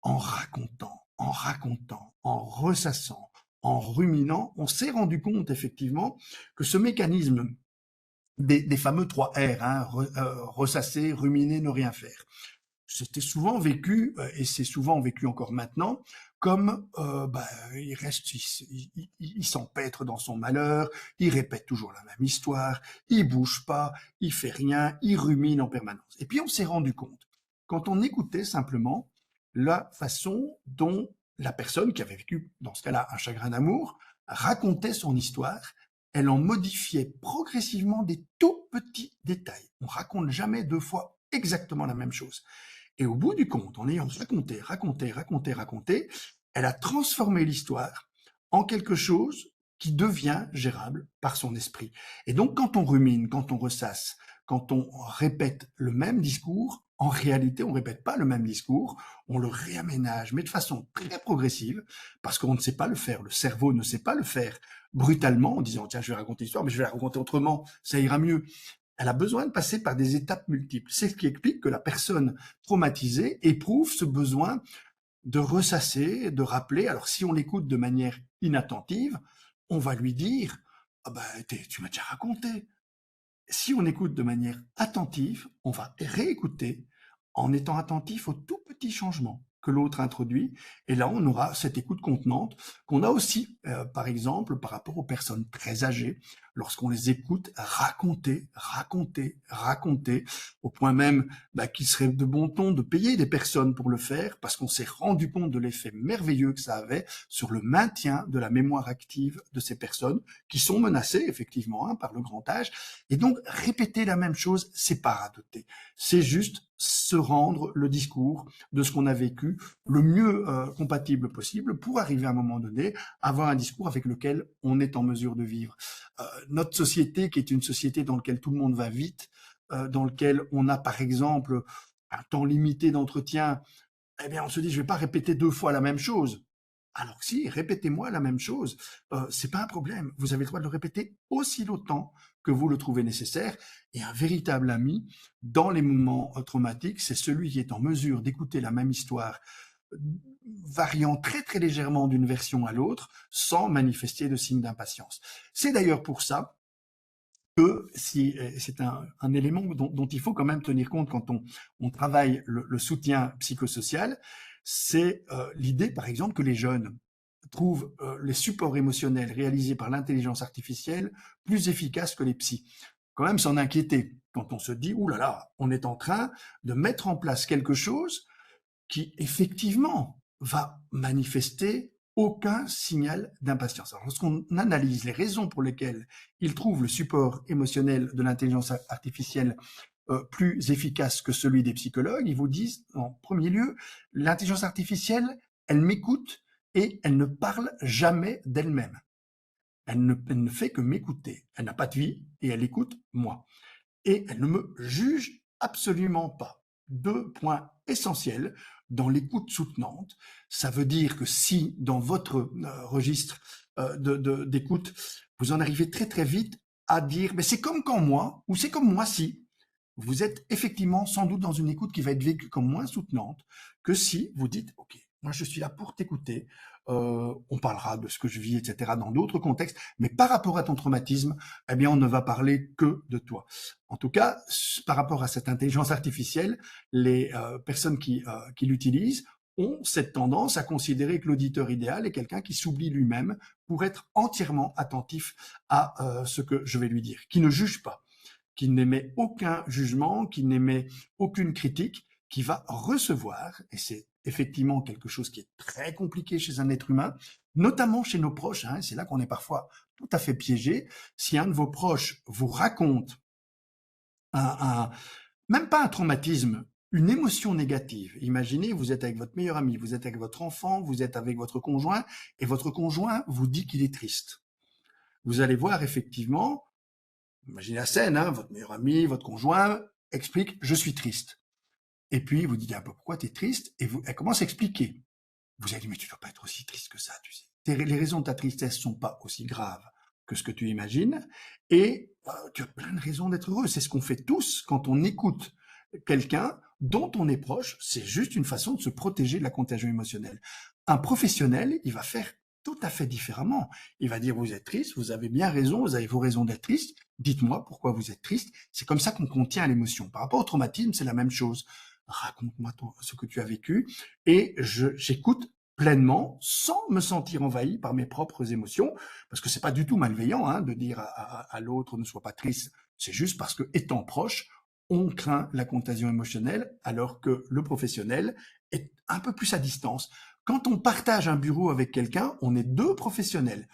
en racontant, en racontant, en ressassant, en ruminant, on s'est rendu compte effectivement que ce mécanisme des fameux 3 R, hein, ressasser, ruminer, ne rien faire, c'était souvent vécu, et c'est souvent vécu encore maintenant, comme il reste, il s'empêtre dans son malheur, il répète toujours la même histoire, il bouge pas, il fait rien, il rumine en permanence. Et puis on s'est rendu compte, quand on écoutait simplement la façon dont la personne qui avait vécu, dans ce cas-là, un chagrin d'amour, racontait son histoire, elle en modifiait progressivement des tout petits détails. On raconte jamais 2 fois exactement la même chose. Et au bout du compte, en ayant raconté, elle a transformé l'histoire en quelque chose qui devient gérable par son esprit. Et donc, quand on rumine, quand on ressasse, quand on répète le même discours, en réalité, on ne répète pas le même discours, on le réaménage, mais de façon très progressive, parce qu'on ne sait pas le faire. Le cerveau ne sait pas le faire brutalement, en disant, tiens, je vais raconter l'histoire, mais je vais la raconter autrement, ça ira mieux. Elle a besoin de passer par des étapes multiples. C'est ce qui explique que la personne traumatisée éprouve ce besoin de ressasser, de rappeler. Alors, si on l'écoute de manière inattentive, on va lui dire ah ben, tu m'as déjà raconté. Si on écoute de manière attentive, on va réécouter en étant attentif aux tout petits changements que l'autre introduit. Et là, on aura cette écoute contenante qu'on a aussi, par exemple, par rapport aux personnes très âgées, lorsqu'on les écoute raconter, au point même qu'il serait de bon ton de payer des personnes pour le faire, parce qu'on s'est rendu compte de l'effet merveilleux que ça avait sur le maintien de la mémoire active de ces personnes qui sont menacées, effectivement, hein, par le grand âge. Et donc, répéter la même chose, c'est pas radoter. C'est juste se rendre le discours de ce qu'on a vécu le mieux compatible possible pour arriver à un moment donné à avoir un discours avec lequel on est en mesure de vivre. Notre société, qui est une société dans laquelle tout le monde va vite, dans laquelle on a par exemple un temps limité d'entretien, eh bien on se dit je vais pas répéter 2 fois la même chose. Alors que si, répétez-moi la même chose, c'est pas un problème. Vous avez le droit de le répéter aussi longtemps que vous le trouvez nécessaire. Et un véritable ami, dans les moments traumatiques, c'est celui qui est en mesure d'écouter la même histoire, variant très très légèrement d'une version à l'autre, sans manifester de signes d'impatience. C'est d'ailleurs pour ça que c'est un élément dont il faut quand même tenir compte quand on travaille le soutien psychosocial, c'est l'idée, par exemple, que les jeunes trouvent les supports émotionnels réalisés par l'intelligence artificielle plus efficaces que les psys. Quand même s'en inquiéter quand on se dit, ouh là là, on est en train de mettre en place quelque chose qui, effectivement, va manifester aucun signal d'impatience. Alors, lorsqu'on analyse les raisons pour lesquelles il trouve le support émotionnel de l'intelligence artificielle plus efficace que celui des psychologues, ils vous disent, en premier lieu, l'intelligence artificielle, elle m'écoute et elle ne parle jamais d'elle-même. Elle ne fait que m'écouter. Elle n'a pas de vie et elle écoute moi. Et elle ne me juge absolument pas. Deux points essentiels dans l'écoute soutenante. Ça veut dire que si dans votre registre d'écoute, vous en arrivez très très vite à dire mais c'est comme quand moi, ou c'est comme moi si, vous êtes effectivement sans doute dans une écoute qui va être vécue comme moins soutenante que si vous dites ok, moi je suis là pour t'écouter, on parlera de ce que je vis, etc. dans d'autres contextes, mais par rapport à ton traumatisme, eh bien on ne va parler que de toi. En tout cas, par rapport à cette intelligence artificielle, les personnes qui l'utilisent ont cette tendance à considérer que l'auditeur idéal est quelqu'un qui s'oublie lui-même pour être entièrement attentif à ce que je vais lui dire, qui ne juge pas, qui n'émet aucun jugement, qui n'émet aucune critique, qui va recevoir, et c'est effectivement quelque chose qui est très compliqué chez un être humain, notamment chez nos proches, hein, c'est là qu'on est parfois tout à fait piégé. Si un de vos proches vous raconte même pas un traumatisme, une émotion négative. Imaginez, vous êtes avec votre meilleur ami, vous êtes avec votre enfant, vous êtes avec votre conjoint, et votre conjoint vous dit qu'il est triste. Vous allez voir effectivement, imaginez la scène, hein, votre meilleur ami, votre conjoint explique « je suis triste ». Et puis vous dites « pourquoi tu es triste ?» Et elle commence à expliquer. Vous allez dire « mais tu ne dois pas être aussi triste que ça, tu sais. Les raisons de ta tristesse ne sont pas aussi graves que ce que tu imagines, et tu as plein de raisons d'être heureux. » C'est ce qu'on fait tous quand on écoute quelqu'un dont on est proche. C'est juste une façon de se protéger de la contagion émotionnelle. Un professionnel, il va faire tout à fait différemment. Il va dire, vous êtes triste, vous avez bien raison, vous avez vos raisons d'être triste, dites-moi pourquoi vous êtes triste. C'est comme ça qu'on contient l'émotion. Par rapport au traumatisme, c'est la même chose. Raconte-moi ce que tu as vécu, et j'écoute pleinement, sans me sentir envahi par mes propres émotions, parce que c'est pas du tout malveillant hein, de dire à l'autre ne sois pas triste. C'est juste parce que, étant proche, on craint la contagion émotionnelle, alors que le professionnel est un peu plus à distance. Quand on partage un bureau avec quelqu'un, on est deux professionnels,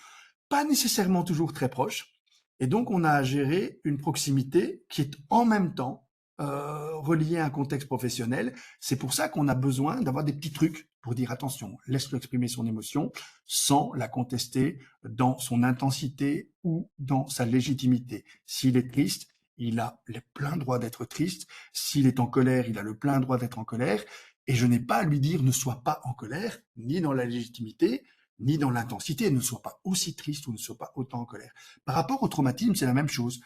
pas nécessairement toujours très proches, et donc on a à gérer une proximité qui est en même temps reliée à un contexte professionnel. C'est pour ça qu'on a besoin d'avoir des petits trucs pour dire attention, laisse-le exprimer son émotion sans la contester dans son intensité ou dans sa légitimité. S'il est triste, il a le plein droit d'être triste. S'il est en colère, il a le plein droit d'être en colère. Et je n'ai pas à lui dire ne sois pas en colère, ni dans la légitimité, ni dans l'intensité, ne sois pas aussi triste ou ne sois pas autant en colère. Par rapport au traumatisme, c'est la même chose.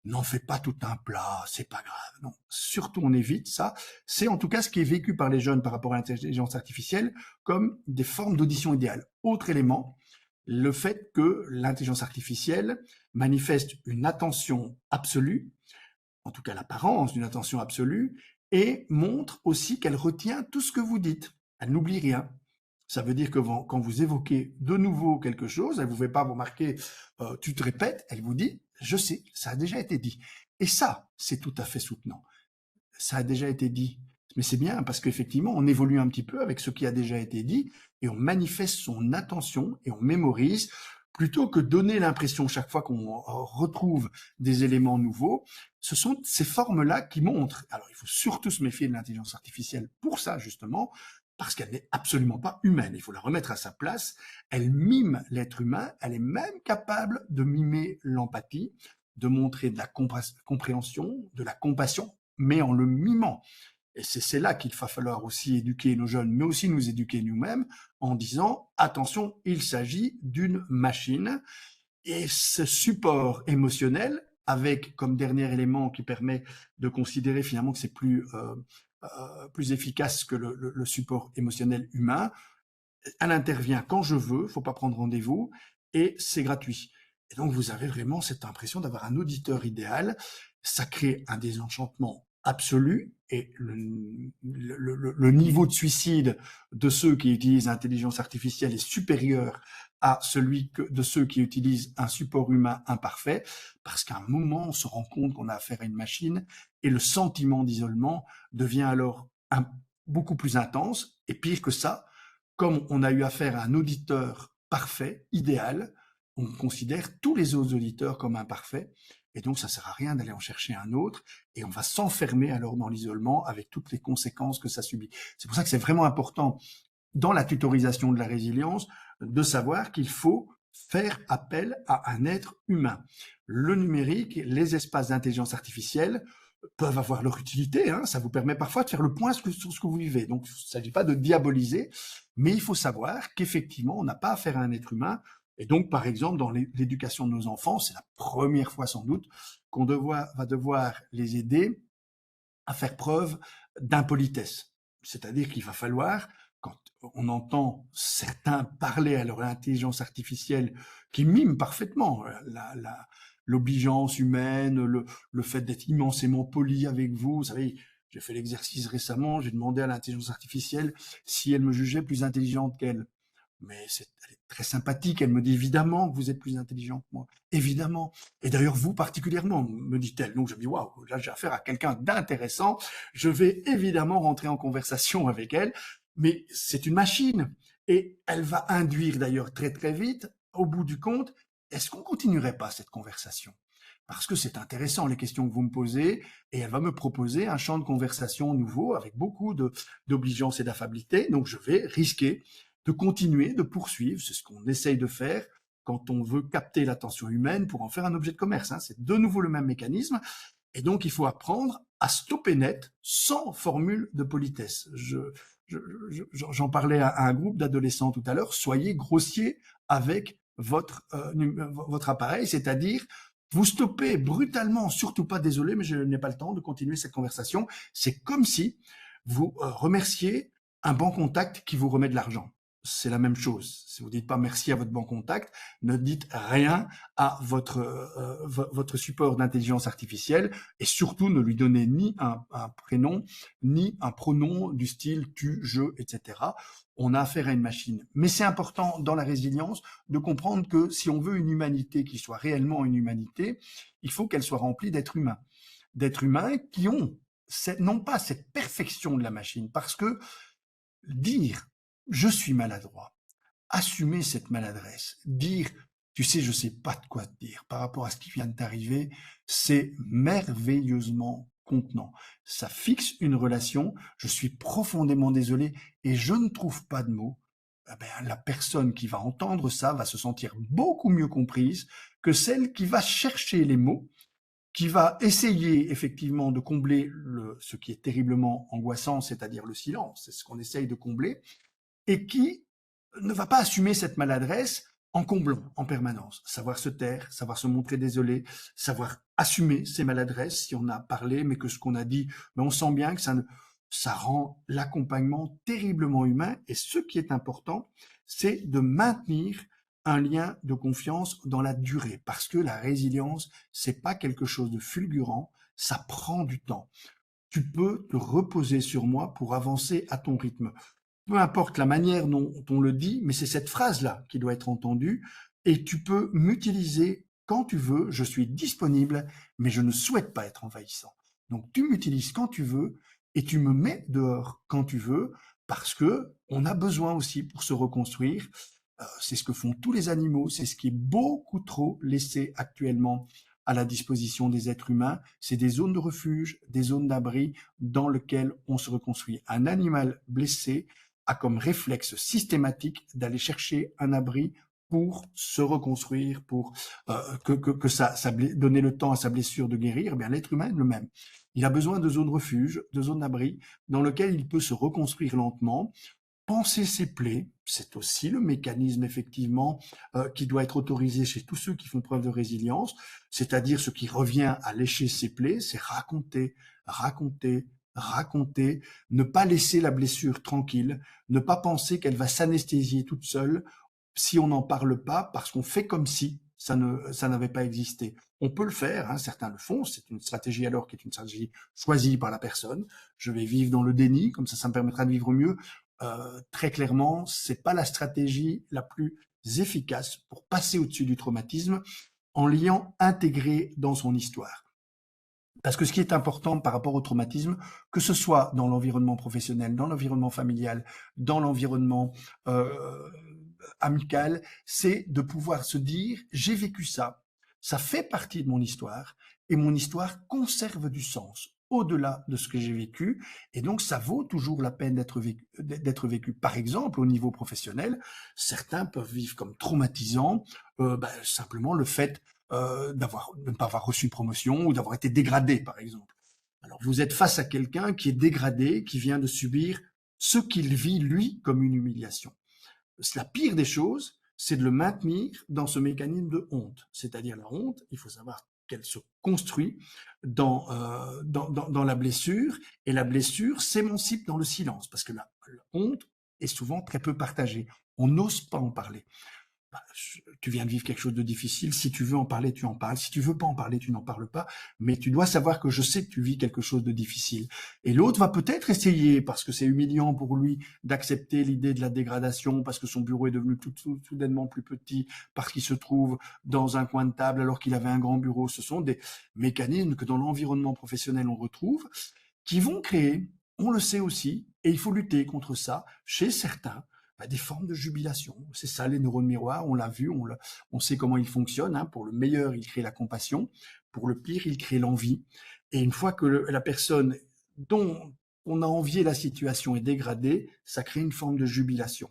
N'en fais pas tout un plat, c'est pas grave. Non, surtout on évite ça. C'est en tout cas ce qui est vécu par les jeunes par rapport à l'intelligence artificielle comme des formes d'audition idéale. Autre élément, le fait que l'intelligence artificielle manifeste une attention absolue, en tout cas l'apparence d'une attention absolue, et montre aussi qu'elle retient tout ce que vous dites. Elle n'oublie rien. Ça veut dire que quand vous évoquez de nouveau quelque chose, elle ne vous fait pas remarquer tu te répètes, elle vous dit je sais, ça a déjà été dit. Et ça, c'est tout à fait soutenant. Ça a déjà été dit. Mais c'est bien parce qu'effectivement, on évolue un petit peu avec ce qui a déjà été dit et on manifeste son attention et on mémorise plutôt que donner l'impression chaque fois qu'on retrouve des éléments nouveaux. Ce sont ces formes-là qui montrent. Alors, il faut surtout se méfier de l'intelligence artificielle pour ça, justement, parce qu'elle n'est absolument pas humaine. Il faut la remettre à sa place. Elle mime l'être humain. Elle est même capable de mimer l'empathie, de montrer de la compréhension, de la compassion, mais en le mimant. Et c'est là qu'il va falloir aussi éduquer nos jeunes, mais aussi nous éduquer nous-mêmes en disant, attention, il s'agit d'une machine. Et ce support émotionnel, avec comme dernier élément qui permet de considérer finalement que c'est plus efficace que le support émotionnel humain, elle intervient quand je veux, il ne faut pas prendre rendez-vous, et c'est gratuit. Et donc vous avez vraiment cette impression d'avoir un auditeur idéal. Ça crée un désenchantement absolu, et le niveau de suicide de ceux qui utilisent l'intelligence artificielle est supérieur à celui de ceux qui utilisent un support humain imparfait, parce qu'à un moment, on se rend compte qu'on a affaire à une machine, et le sentiment d'isolement devient alors beaucoup plus intense, et pire que ça, comme on a eu affaire à un auditeur parfait, idéal, on considère tous les autres auditeurs comme imparfaits, et donc ça sert à rien d'aller en chercher un autre, et on va s'enfermer alors dans l'isolement avec toutes les conséquences que ça subit. C'est pour ça que c'est vraiment important dans la tutorisation de la résilience de savoir qu'il faut faire appel à un être humain. Le numérique, les espaces d'intelligence artificielle peuvent avoir leur utilité, hein, ça vous permet parfois de faire le point sur ce que vous vivez. Donc il ne s'agit pas de diaboliser, mais il faut savoir qu'effectivement, on n'a pas affaire à un être humain. Et donc, par exemple, dans l'éducation de nos enfants, c'est la première fois sans doute qu'on va devoir les aider à faire preuve d'impolitesse. C'est-à-dire qu'il va falloir, quand on entend certains parler à leur intelligence artificielle qui mime parfaitement l'obligeance humaine, le fait d'être immensément poli avec vous. Vous savez, j'ai fait l'exercice récemment, j'ai demandé à l'intelligence artificielle si elle me jugeait plus intelligente qu'elle. Mais elle est très sympathique, elle me dit évidemment que vous êtes plus intelligent que moi, évidemment. Et d'ailleurs, vous particulièrement, me dit-elle. Donc je me dis, waouh, là j'ai affaire à quelqu'un d'intéressant, je vais évidemment rentrer en conversation avec elle, mais c'est une machine. Et elle va induire d'ailleurs très très vite, au bout du compte, est-ce qu'on continuerait pas cette conversation? Parce que c'est intéressant les questions que vous me posez, et elle va me proposer un champ de conversation nouveau avec beaucoup d'obligeance et d'affabilité, donc je vais risquer de continuer, de poursuivre, c'est ce qu'on essaye de faire quand on veut capter l'attention humaine pour en faire un objet de commerce. Hein. C'est de nouveau le même mécanisme. Et donc, il faut apprendre à stopper net sans formule de politesse. J'en parlais à un groupe d'adolescents tout à l'heure. Soyez grossier avec votre appareil, c'est-à-dire vous stoppez brutalement, surtout pas désolé, mais je n'ai pas le temps de continuer cette conversation. C'est comme si vous remerciez un banc contact qui vous remet de l'argent. C'est la même chose. Si vous dites pas merci à votre banc contact, ne dites rien à votre support d'intelligence artificielle, et surtout ne lui donnez ni un prénom, ni un pronom du style tu, je, etc. On a affaire à une machine. Mais c'est important dans la résilience de comprendre que si on veut une humanité qui soit réellement une humanité, il faut qu'elle soit remplie d'êtres humains. D'êtres humains qui ont non pas cette perfection de la machine, parce que dire je suis maladroit, assumer cette maladresse, dire tu sais, je sais pas de quoi te dire par rapport à ce qui vient de t'arriver, c'est merveilleusement contenant. Ça fixe une relation, je suis profondément désolé et je ne trouve pas de mots. Eh ben, la personne qui va entendre ça va se sentir beaucoup mieux comprise que celle qui va chercher les mots, qui va essayer effectivement de combler ce qui est terriblement angoissant, c'est-à-dire le silence, c'est ce qu'on essaye de combler, et qui ne va pas assumer cette maladresse en comblant en permanence. Savoir se taire, savoir se montrer désolé, savoir assumer ses maladresses si on a parlé, mais que ce qu'on a dit, mais on sent bien que ça rend l'accompagnement terriblement humain. Et ce qui est important, c'est de maintenir un lien de confiance dans la durée, parce que la résilience, c'est pas quelque chose de fulgurant, ça prend du temps. Tu peux te reposer sur moi pour avancer à ton rythme. Peu importe la manière dont on le dit, mais c'est cette phrase-là qui doit être entendue, et tu peux m'utiliser quand tu veux, je suis disponible, mais je ne souhaite pas être envahissant. Donc tu m'utilises quand tu veux, et tu me mets dehors quand tu veux, parce que on a besoin aussi pour se reconstruire. C'est ce que font tous les animaux, c'est ce qui est beaucoup trop laissé actuellement à la disposition des êtres humains. C'est des zones de refuge, des zones d'abri dans lesquelles on se reconstruit. Un animal blessé a comme réflexe systématique d'aller chercher un abri pour se reconstruire, pour donner le temps à sa blessure de guérir. Eh bien, l'être humain est le même. Il a besoin de zones refuge, de zones d'abri, dans lesquelles il peut se reconstruire lentement, penser ses plaies. C'est aussi le mécanisme effectivement qui doit être autorisé chez tous ceux qui font preuve de résilience, c'est-à-dire ce qui revient à lécher ses plaies, c'est raconter, raconter, raconter, ne pas laisser la blessure tranquille, ne pas penser qu'elle va s'anesthésier toute seule si on n'en parle pas, parce qu'on fait comme si ça n'avait pas existé. On peut le faire, hein, certains le font, c'est une stratégie alors qui est une stratégie choisie par la personne. Je vais vivre dans le déni, comme ça me permettra de vivre mieux. Très clairement, c'est pas la stratégie la plus efficace pour passer au-dessus du traumatisme en l'ayant intégré dans son histoire. Parce que ce qui est important par rapport au traumatisme, que ce soit dans l'environnement professionnel, dans l'environnement familial, dans l'environnement euh, amical, c'est de pouvoir se dire, j'ai vécu ça fait partie de mon histoire, et mon histoire conserve du sens au-delà de ce que j'ai vécu, et donc ça vaut toujours la peine d'être vécu. Par exemple, au niveau professionnel, certains peuvent vivre comme traumatisant simplement le fait de ne pas avoir reçu une promotion ou d'avoir été dégradé, par exemple. Alors vous êtes face à quelqu'un qui est dégradé, qui vient de subir ce qu'il vit, lui, comme une humiliation. La pire des choses, c'est de le maintenir dans ce mécanisme de honte. C'est-à-dire la honte, il faut savoir qu'elle se construit dans la blessure, et la blessure s'émancipe dans le silence, parce que la honte est souvent très peu partagée. On n'ose pas en parler. Bah, tu viens de vivre quelque chose de difficile. Si tu veux en parler, tu en parles. Si tu veux pas en parler, tu n'en parles pas. Mais tu dois savoir que je sais que tu vis quelque chose de difficile. Et l'autre va peut-être essayer, parce que c'est humiliant pour lui, d'accepter l'idée de la dégradation, parce que son bureau est devenu tout soudainement plus petit, parce qu'il se trouve dans un coin de table alors qu'il avait un grand bureau. Ce sont des mécanismes que dans l'environnement professionnel on retrouve, qui vont créer, on le sait aussi, et il faut lutter contre ça chez certains, des formes de jubilation. C'est ça les neurones miroirs, on l'a vu, on sait comment ils fonctionnent. Hein. Pour le meilleur, ils créent la compassion, pour le pire, ils créent l'envie. Et une fois que la personne dont on a envié la situation est dégradée, ça crée une forme de jubilation.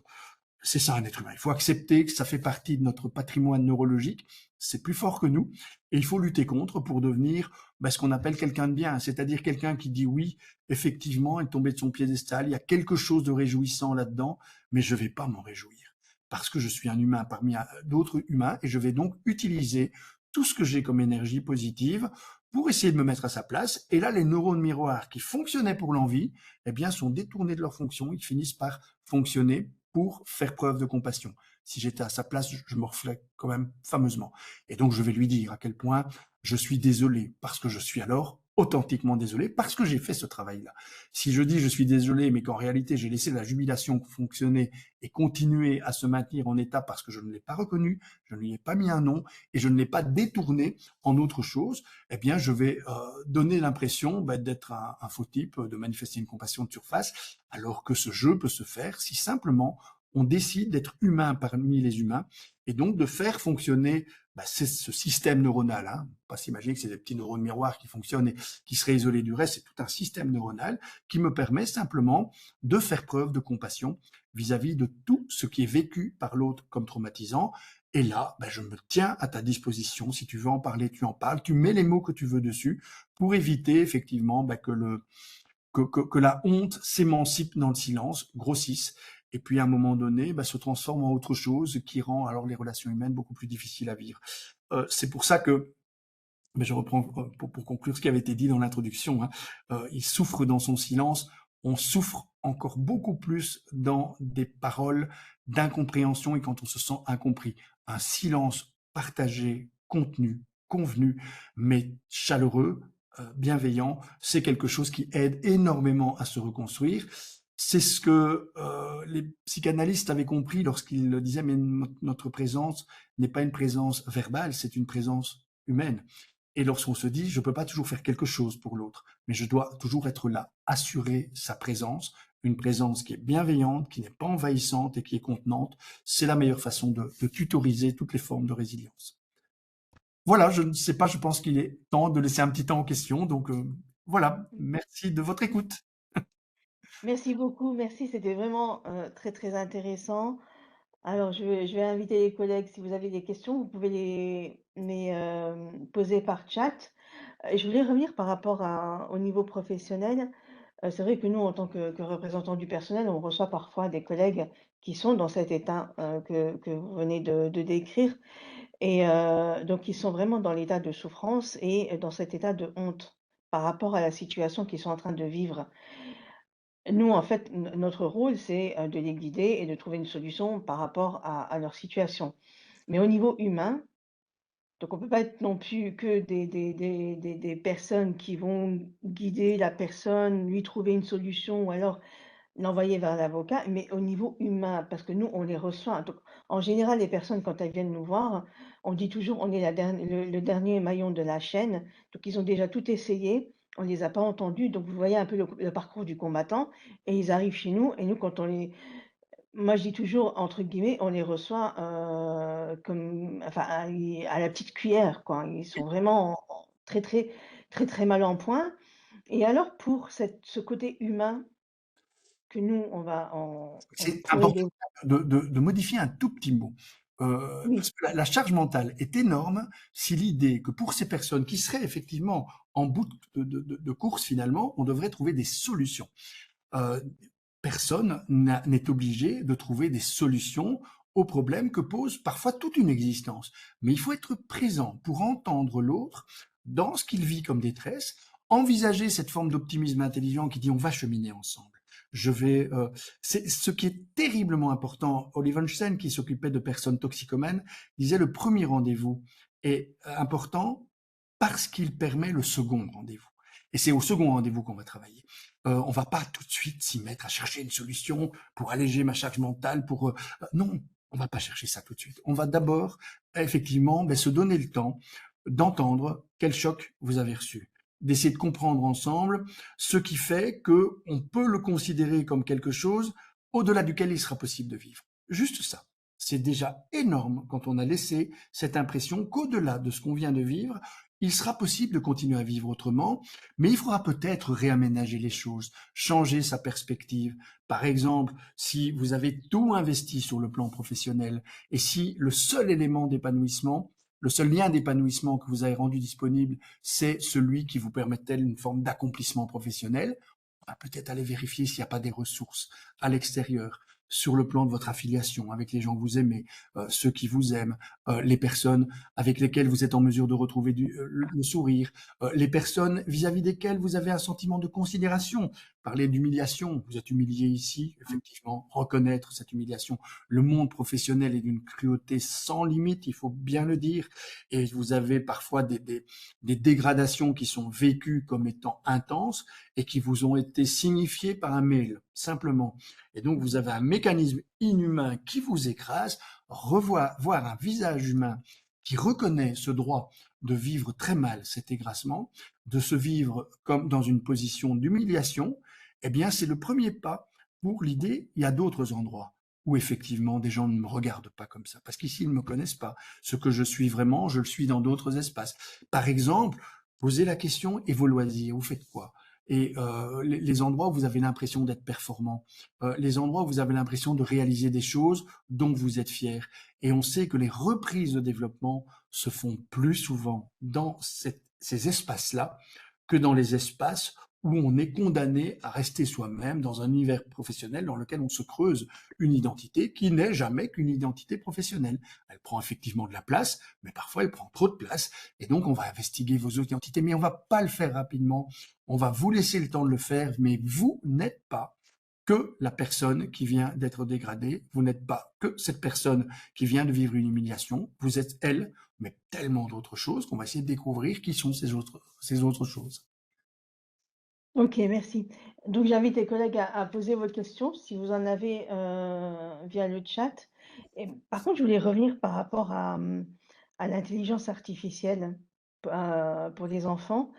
C'est ça un être humain. Il faut accepter que ça fait partie de notre patrimoine neurologique. C'est plus fort que nous. Et il faut lutter contre pour devenir ce qu'on appelle quelqu'un de bien. C'est-à-dire quelqu'un qui dit oui, effectivement, est tombé de son piédestal. Il y a quelque chose de réjouissant là-dedans, mais je ne vais pas m'en réjouir. Parce que je suis un humain parmi d'autres humains, et je vais donc utiliser tout ce que j'ai comme énergie positive pour essayer de me mettre à sa place. Et là, les neurones miroirs qui fonctionnaient pour l'envie, eh bien, sont détournés de leur fonction. Ils finissent par fonctionner pour faire preuve de compassion. Si j'étais à sa place, je me reflète quand même fameusement. Et donc, je vais lui dire à quel point je suis désolé, parce que je suis alors authentiquement désolé, parce que j'ai fait ce travail-là. Si je dis je suis désolé, mais qu'en réalité, j'ai laissé la jubilation fonctionner et continuer à se maintenir en état parce que je ne l'ai pas reconnu, je ne lui ai pas mis un nom et je ne l'ai pas détourné en autre chose, eh bien, je vais donner l'impression d'être un faux type, de manifester une compassion de surface, alors que ce jeu peut se faire si simplement on décide d'être humain parmi les humains et donc de faire fonctionner c'est ce système neuronal. Hein. Pas s'imaginer que c'est des petits neurones miroirs qui fonctionnent et qui seraient isolés du reste. C'est tout un système neuronal qui me permet simplement de faire preuve de compassion vis-à-vis de tout ce qui est vécu par l'autre comme traumatisant. Et là, je me tiens à ta disposition. Si tu veux en parler, tu en parles. Tu mets les mots que tu veux dessus pour éviter effectivement que la honte s'émancipe dans le silence, grossisse, et puis à un moment donné, se transforme en autre chose qui rend alors les relations humaines beaucoup plus difficiles à vivre. C'est pour ça que, je reprends pour conclure ce qui avait été dit dans l'introduction, hein, il souffre dans son silence, on souffre encore beaucoup plus dans des paroles d'incompréhension et quand on se sent incompris. Un silence partagé, contenu, convenu, mais chaleureux, bienveillant, c'est quelque chose qui aide énormément à se reconstruire. C'est ce que les psychanalystes avaient compris lorsqu'ils disaient mais notre présence n'est pas une présence verbale, c'est une présence humaine. Et lorsqu'on se dit, je ne peux pas toujours faire quelque chose pour l'autre, mais je dois toujours être là, assurer sa présence, une présence qui est bienveillante, qui n'est pas envahissante et qui est contenante, c'est la meilleure façon de tutoriser toutes les formes de résilience. Voilà, je ne sais pas, je pense qu'il est temps de laisser un petit temps aux questions. Donc voilà, merci de votre écoute. Merci beaucoup, merci, c'était vraiment, très, très intéressant. Alors je vais inviter les collègues, si vous avez des questions, vous pouvez les poser par chat. Et je voulais revenir par rapport au niveau professionnel. C'est vrai que nous, en tant que représentants du personnel, on reçoit parfois des collègues qui sont dans cet état, que vous venez de décrire et donc ils sont vraiment dans l'état de souffrance et dans cet état de honte par rapport à la situation qu'ils sont en train de vivre. Nous, en fait, notre rôle, c'est, de les guider et de trouver une solution par rapport à leur situation. Mais au niveau humain, donc on peut pas être non plus que des personnes qui vont guider la personne, lui trouver une solution ou alors, l'envoyer vers l'avocat, mais au niveau humain, parce que nous, on les reçoit. Donc, en général, les personnes, quand elles viennent nous voir, on dit toujours, on est le dernier maillon de la chaîne. Donc, ils ont déjà tout essayé, on les a pas entendus. Donc, vous voyez un peu le parcours du combattant, et ils arrivent chez nous, et nous, quand on les, moi, je dis toujours, entre guillemets, on les reçoit comme, enfin, à la petite cuillère, quoi. Ils sont vraiment très, très, très, très mal en point. Et alors, pour ce côté humain que nous, on C'est pourrait important dé de modifier un tout petit mot. oui, Parce que la charge mentale est énorme si l'idée que pour ces personnes qui seraient effectivement en bout de course finalement, on devrait trouver des solutions. Euh, Personne n'est obligé de trouver des solutions aux problèmes que pose parfois toute une existence. Mais il faut être présent pour entendre l'autre dans ce qu'il vit comme détresse, envisager cette forme d'optimisme intelligent qui dit on va cheminer ensemble. Je vais, c'est ce qui est terriblement important. Oliver Einstein, qui s'occupait de personnes toxicomanes, disait le premier rendez-vous est important parce qu'il permet le second rendez-vous. Et c'est au second rendez-vous qu'on va travailler. On va pas tout de suite s'y mettre à chercher une solution pour alléger ma charge mentale. Non, on va pas chercher ça tout de suite. On va d'abord effectivement se donner le temps d'entendre quel choc vous avez reçu, d'essayer de comprendre ensemble ce qui fait que on peut le considérer comme quelque chose au-delà duquel il sera possible de vivre. Juste ça. C'est déjà énorme quand on a laissé cette impression qu'au-delà de ce qu'on vient de vivre, il sera possible de continuer à vivre autrement, mais il faudra peut-être réaménager les choses, changer sa perspective. Par exemple, si vous avez tout investi sur le plan professionnel et si le seul élément d'épanouissement, le seul lien d'épanouissement que vous avez rendu disponible, c'est celui qui vous permettait une forme d'accomplissement professionnel, on va peut-être aller vérifier s'il n'y a pas des ressources à l'extérieur, sur le plan de votre affiliation avec les gens que vous aimez, ceux qui vous aiment, les personnes avec lesquelles vous êtes en mesure de retrouver le sourire, les personnes vis-à-vis desquelles vous avez un sentiment de considération. Parler d'humiliation, vous êtes humilié ici, effectivement, reconnaître cette humiliation. Le monde professionnel est d'une cruauté sans limite, il faut bien le dire, et vous avez parfois des dégradations qui sont vécues comme étant intenses et qui vous ont été signifiées par un mail, simplement. Et donc, vous avez un mécanisme inhumain qui vous écrase, voir un visage humain qui reconnaît ce droit de vivre très mal cet écrasement, de se vivre comme dans une position d'humiliation, eh bien, c'est le premier pas pour l'idée. Il y a d'autres endroits où effectivement des gens ne me regardent pas comme ça, parce qu'ici ils ne me connaissent pas. Ce que je suis vraiment, je le suis dans d'autres espaces. Par exemple, posez la question et vos loisirs, vous faites quoi? Et les endroits où vous avez l'impression d'être performant, les endroits où vous avez l'impression de réaliser des choses dont vous êtes fier. Et on sait que les reprises de développement se font plus souvent dans ces espaces-là que dans les espaces où on est condamné à rester soi-même dans un univers professionnel dans lequel on se creuse une identité qui n'est jamais qu'une identité professionnelle. Elle prend effectivement de la place, mais parfois elle prend trop de place, et donc on va investiguer vos autres identités, mais on va pas le faire rapidement, on va vous laisser le temps de le faire, mais vous n'êtes pas que la personne qui vient d'être dégradée, vous n'êtes pas que cette personne qui vient de vivre une humiliation, vous êtes elle, mais tellement d'autres choses qu'on va essayer de découvrir qui sont ces autres choses. OK, merci. Donc j'invite les collègues à poser vos questions si vous en avez, via le chat. Et par contre, je voulais revenir par rapport à l'intelligence artificielle, pour les enfants.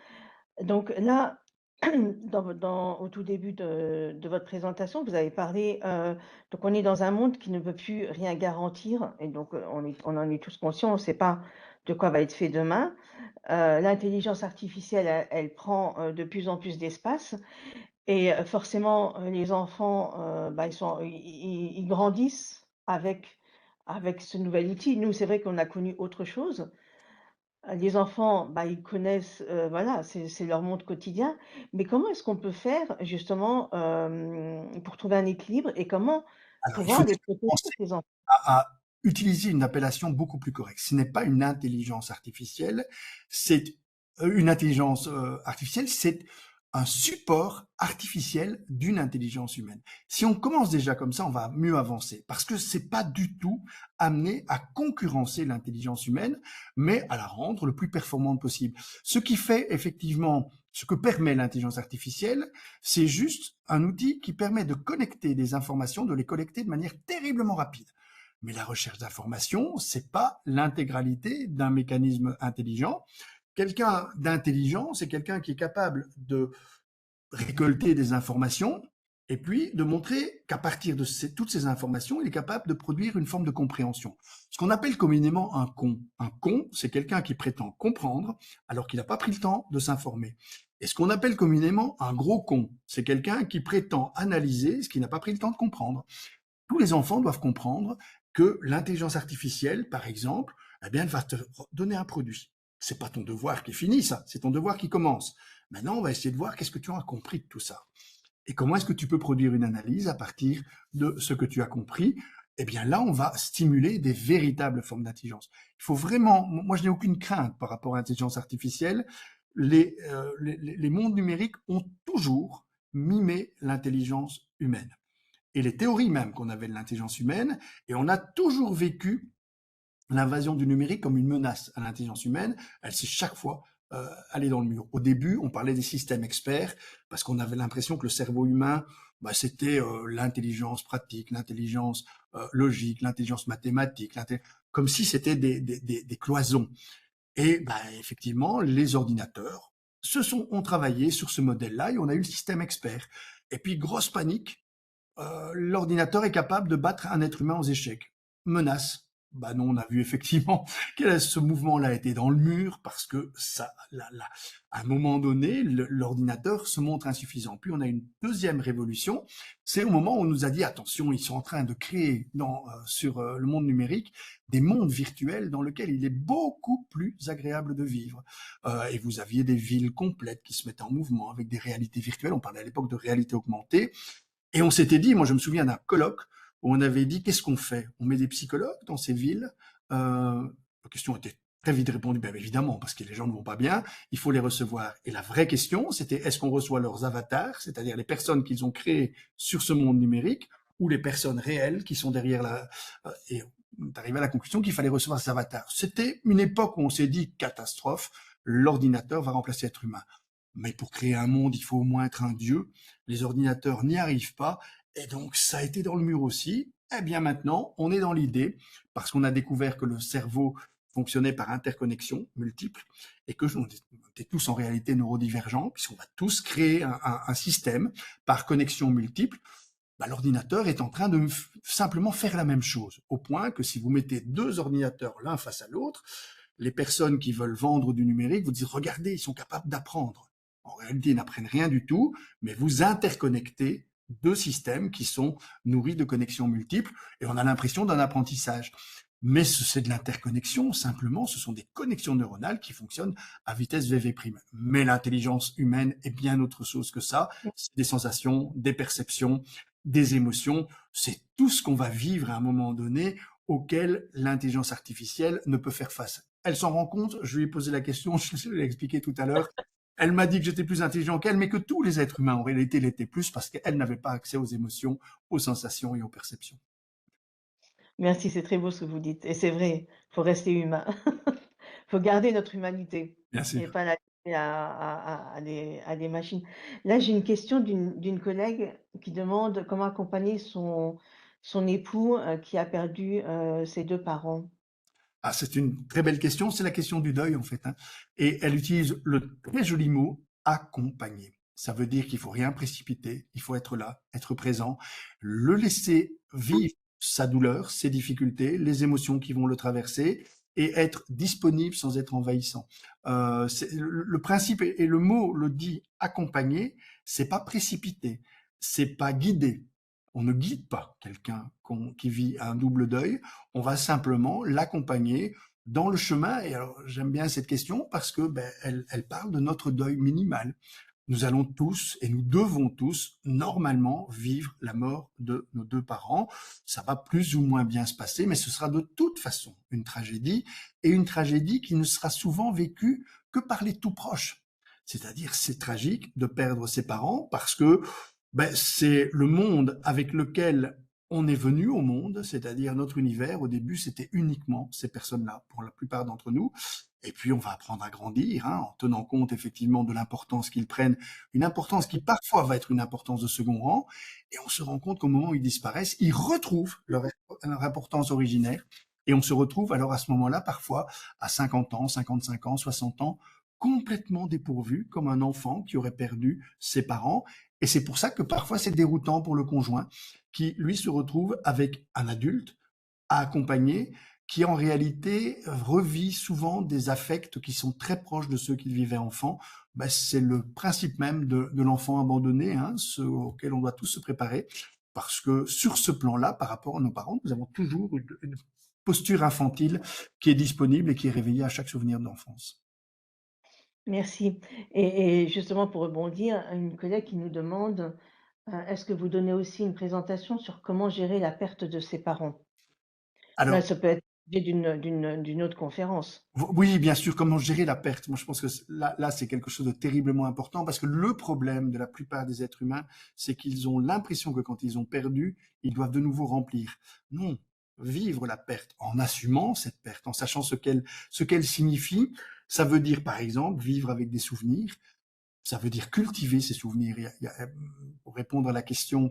Donc là, au tout début de votre présentation, vous avez parlé, donc on est dans un monde qui ne peut plus rien garantir, et donc, on en est tous conscients, on ne sait pas de quoi va être fait demain. L'intelligence artificielle, elle prend, de plus en plus d'espace, et forcément, les enfants, bah, ils grandissent avec ce nouvel outil. Nous, c'est vrai qu'on a connu autre chose. Les enfants, bah, ils connaissent, voilà, c'est leur monde quotidien. Mais comment est-ce qu'on peut faire justement, pour trouver un équilibre, et comment Alors, il pouvoir faut les déjà protéger, penser ces enfants? à utiliser une appellation beaucoup plus correcte. Ce n'est pas une intelligence artificielle, c'est une intelligence artificielle, c'est un support artificiel d'une intelligence humaine. Si on commence déjà comme ça, on va mieux avancer parce que c'est pas du tout amené à concurrencer l'intelligence humaine, mais à la rendre le plus performante possible. Ce qui fait effectivement Ce que permet l'intelligence artificielle, c'est juste un outil qui permet de connecter des informations, de les collecter de manière terriblement rapide. Mais la recherche d'informations, c'est pas l'intégralité d'un mécanisme intelligent. Quelqu'un d'intelligent, c'est quelqu'un qui est capable de récolter des informations et puis de montrer qu'à partir de toutes ces informations, il est capable de produire une forme de compréhension. Ce qu'on appelle communément un con. Un con, c'est quelqu'un qui prétend comprendre alors qu'il n'a pas pris le temps de s'informer. Et ce qu'on appelle communément un gros con, c'est quelqu'un qui prétend analyser ce qu'il n'a pas pris le temps de comprendre. Tous les enfants doivent comprendre que l'intelligence artificielle, par exemple, eh bien, elle va te donner un produit. C'est pas ton devoir qui finit ça, c'est ton devoir qui commence. Maintenant, on va essayer de voir qu'est-ce que tu as compris de tout ça. Et comment est-ce que tu peux produire une analyse à partir de ce que tu as compris? Eh bien là, on va stimuler des véritables formes d'intelligence. Il faut vraiment, moi je n'ai aucune crainte par rapport à l'intelligence artificielle. Les mondes numériques ont toujours mimé l'intelligence humaine et les théories même qu'on avait de l'intelligence humaine, et on a toujours vécu l'invasion du numérique comme une menace à l'intelligence humaine. Elle s'est chaque fois allée dans le mur. Au début, on parlait des systèmes experts parce qu'on avait l'impression que le cerveau humain, bah, c'était l'intelligence pratique, l'intelligence logique, l'intelligence mathématique, comme si c'était des cloisons. Et bah, effectivement, les ordinateurs ont travaillé sur ce modèle-là et on a eu le système expert. Et puis, grosse panique, l'ordinateur est capable de battre un être humain aux échecs. Menace. Bah non, on a vu effectivement que ce mouvement-là a été dans le mur parce que ça, à un moment donné, l'ordinateur se montre insuffisant. Puis on a une deuxième révolution, c'est au moment où on nous a dit attention, ils sont en train de créer sur le monde numérique des mondes virtuels dans lesquels il est beaucoup plus agréable de vivre. Et vous aviez des villes complètes qui se mettent en mouvement avec des réalités virtuelles. On parlait à l'époque de réalité augmentée. Et on s'était dit, moi je me souviens d'un colloque où on avait dit qu'est-ce qu'on fait? On met des psychologues dans ces villes? La question était très vite répondue, bien évidemment, parce que les gens ne vont pas bien, il faut les recevoir. Et la vraie question, c'était est-ce qu'on reçoit leurs avatars, c'est-à-dire les personnes qu'ils ont créées sur ce monde numérique, ou les personnes réelles qui sont derrière et on est arrivé à la conclusion qu'il fallait recevoir ces avatars. C'était une époque où on s'est dit catastrophe, l'ordinateur va remplacer l'être humain. Mais pour créer un monde, il faut au moins être un dieu. Les ordinateurs n'y arrivent pas. Et donc, ça a été dans le mur aussi. Eh bien, maintenant, on est dans l'idée, parce qu'on a découvert que le cerveau fonctionnait par interconnexion multiple et que on était tous en réalité neurodivergents, puisqu'on va tous créer un système par connexion multiple. Bah, l'ordinateur est en train de simplement faire la même chose, au point que si vous mettez deux ordinateurs l'un face à l'autre, les personnes qui veulent vendre du numérique vous disent regardez, ils sont capables d'apprendre. En réalité, ils n'apprennent rien du tout, mais vous interconnectez deux systèmes qui sont nourris de connexions multiples et on a l'impression d'un apprentissage. Mais c'est de l'interconnexion, simplement, ce sont des connexions neuronales qui fonctionnent à vitesse VV'. Mais l'intelligence humaine est bien autre chose que ça. C'est des sensations, des perceptions, des émotions. C'est tout ce qu'on va vivre à un moment donné auquel l'intelligence artificielle ne peut faire face. Elle s'en rend compte, je lui ai posé la question, je l'ai expliqué tout à l'heure, elle m'a dit que j'étais plus intelligent qu'elle, mais que tous les êtres humains en réalité l'étaient plus parce qu'elle n'avait pas accès aux émotions, aux sensations et aux perceptions. Merci, c'est très beau ce que vous dites et c'est vrai, il faut rester humain. Il faut garder notre humanité Bien et sûr. pas la laisser à des machines. Là, j'ai une question d'une collègue qui demande comment accompagner son époux, qui a perdu, ses 2 parents. Ah, c'est une très belle question, c'est la question du deuil en fait, hein. Et elle utilise le très joli mot accompagner. Ça veut dire qu'il faut rien précipiter, il faut être là, être présent, le laisser vivre sa douleur, ses difficultés, les émotions qui vont le traverser et être disponible sans être envahissant. Le principe et le mot le dit accompagner, c'est pas précipiter, c'est pas guider. On ne guide pas quelqu'un qui vit un double deuil, on va simplement l'accompagner dans le chemin. Et alors, j'aime bien cette question parce que elle parle de notre deuil minimal. Nous allons tous et nous devons tous normalement vivre la mort de nos deux parents. Ça va plus ou moins bien se passer, mais ce sera de toute façon une tragédie et une tragédie qui ne sera souvent vécue que par les tout proches. C'est-à-dire, c'est tragique de perdre ses parents parce que c'est le monde avec lequel on est venu au monde, c'est-à-dire notre univers, au début, c'était uniquement ces personnes-là, pour la plupart d'entre nous. Et puis, on va apprendre à grandir, hein, en tenant compte effectivement de l'importance qu'ils prennent, une importance qui parfois va être une importance de second rang, et on se rend compte qu'au moment où ils disparaissent, ils retrouvent leur importance originaire, et on se retrouve alors à ce moment-là, parfois, à 50 ans, 55 ans, 60 ans, complètement dépourvu, comme un enfant qui aurait perdu ses parents. Et c'est pour ça que parfois c'est déroutant pour le conjoint, qui lui se retrouve avec un adulte à accompagner, qui en réalité revit souvent des affects qui sont très proches de ceux qu'il vivait enfant. Ben, c'est le principe même de l'enfant abandonné, hein, ce auquel on doit tous se préparer, parce que sur ce plan-là, par rapport à nos parents, nous avons toujours une posture infantile qui est disponible et qui est réveillée à chaque souvenir d'enfance. Merci. Et justement pour rebondir, une collègue qui nous demande, est-ce que vous donnez aussi une présentation sur comment gérer la perte de ses parents? Là, Alors, ça peut être l'objet d'une autre conférence. oui, bien sûr, comment gérer la perte. Moi, je pense que là, c'est quelque chose de terriblement important parce que le problème de la plupart des êtres humains, c'est qu'ils ont l'impression que quand ils ont perdu, ils doivent de nouveau remplir. Non, vivre la perte en assumant cette perte, en sachant ce qu'elle signifie. Ça veut dire, par exemple, vivre avec des souvenirs. Ça veut dire cultiver ses souvenirs. Pour répondre à la question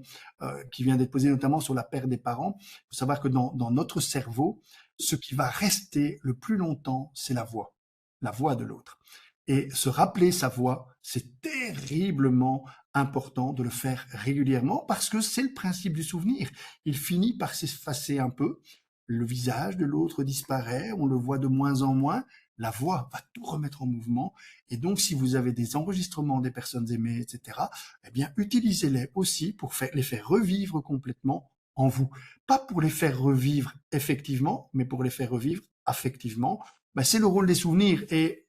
qui vient d'être posée notamment sur la perte des parents, il faut savoir que dans notre cerveau, ce qui va rester le plus longtemps, c'est la voix de l'autre. Et se rappeler sa voix, c'est terriblement important de le faire régulièrement parce que c'est le principe du souvenir. Il finit par s'effacer un peu, le visage de l'autre disparaît, on le voit de moins en moins, la voix va tout remettre en mouvement. Et donc, si vous avez des enregistrements des personnes aimées, etc., eh bien, utilisez-les aussi pour les faire revivre complètement en vous. Pas pour les faire revivre effectivement, mais pour les faire revivre affectivement. Ben, c'est le rôle des souvenirs. Et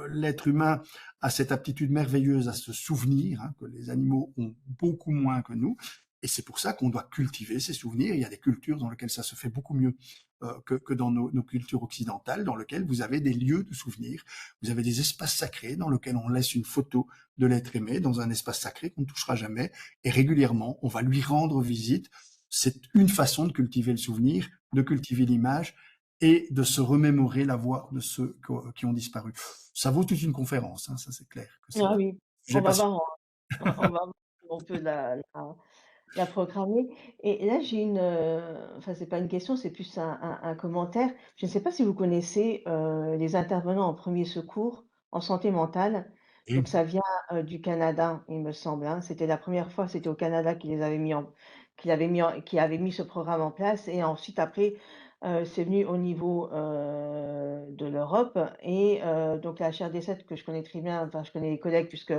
l'être humain a cette aptitude merveilleuse à se souvenir, hein, que les animaux ont beaucoup moins que nous. Et c'est pour ça qu'on doit cultiver ces souvenirs. Il y a des cultures dans lesquelles ça se fait beaucoup mieux que dans nos cultures occidentales, dans lesquelles vous avez des lieux de souvenirs, vous avez des espaces sacrés dans lesquels on laisse une photo de l'être aimé dans un espace sacré qu'on ne touchera jamais, et régulièrement, on va lui rendre visite. C'est une façon de cultiver le souvenir, de cultiver l'image, et de se remémorer la voix de ceux qui ont disparu. Ça vaut toute une conférence, hein, ça c'est clair. Que c'est Ah un oui, sujet on va passionnant. voir, on va voir si on peut la programmer. Et là, j'ai enfin, c'est pas une question, c'est plus un commentaire. Je ne sais pas si vous connaissez, les intervenants en premier secours en santé mentale. Et Donc ça vient, du Canada, il me semble, hein. C'était la première fois, c'était au Canada qui avait mis ce programme en place et ensuite après, c'est venu au niveau, de l'Europe et donc la HR7 que je connais très bien, enfin je connais les collègues puisque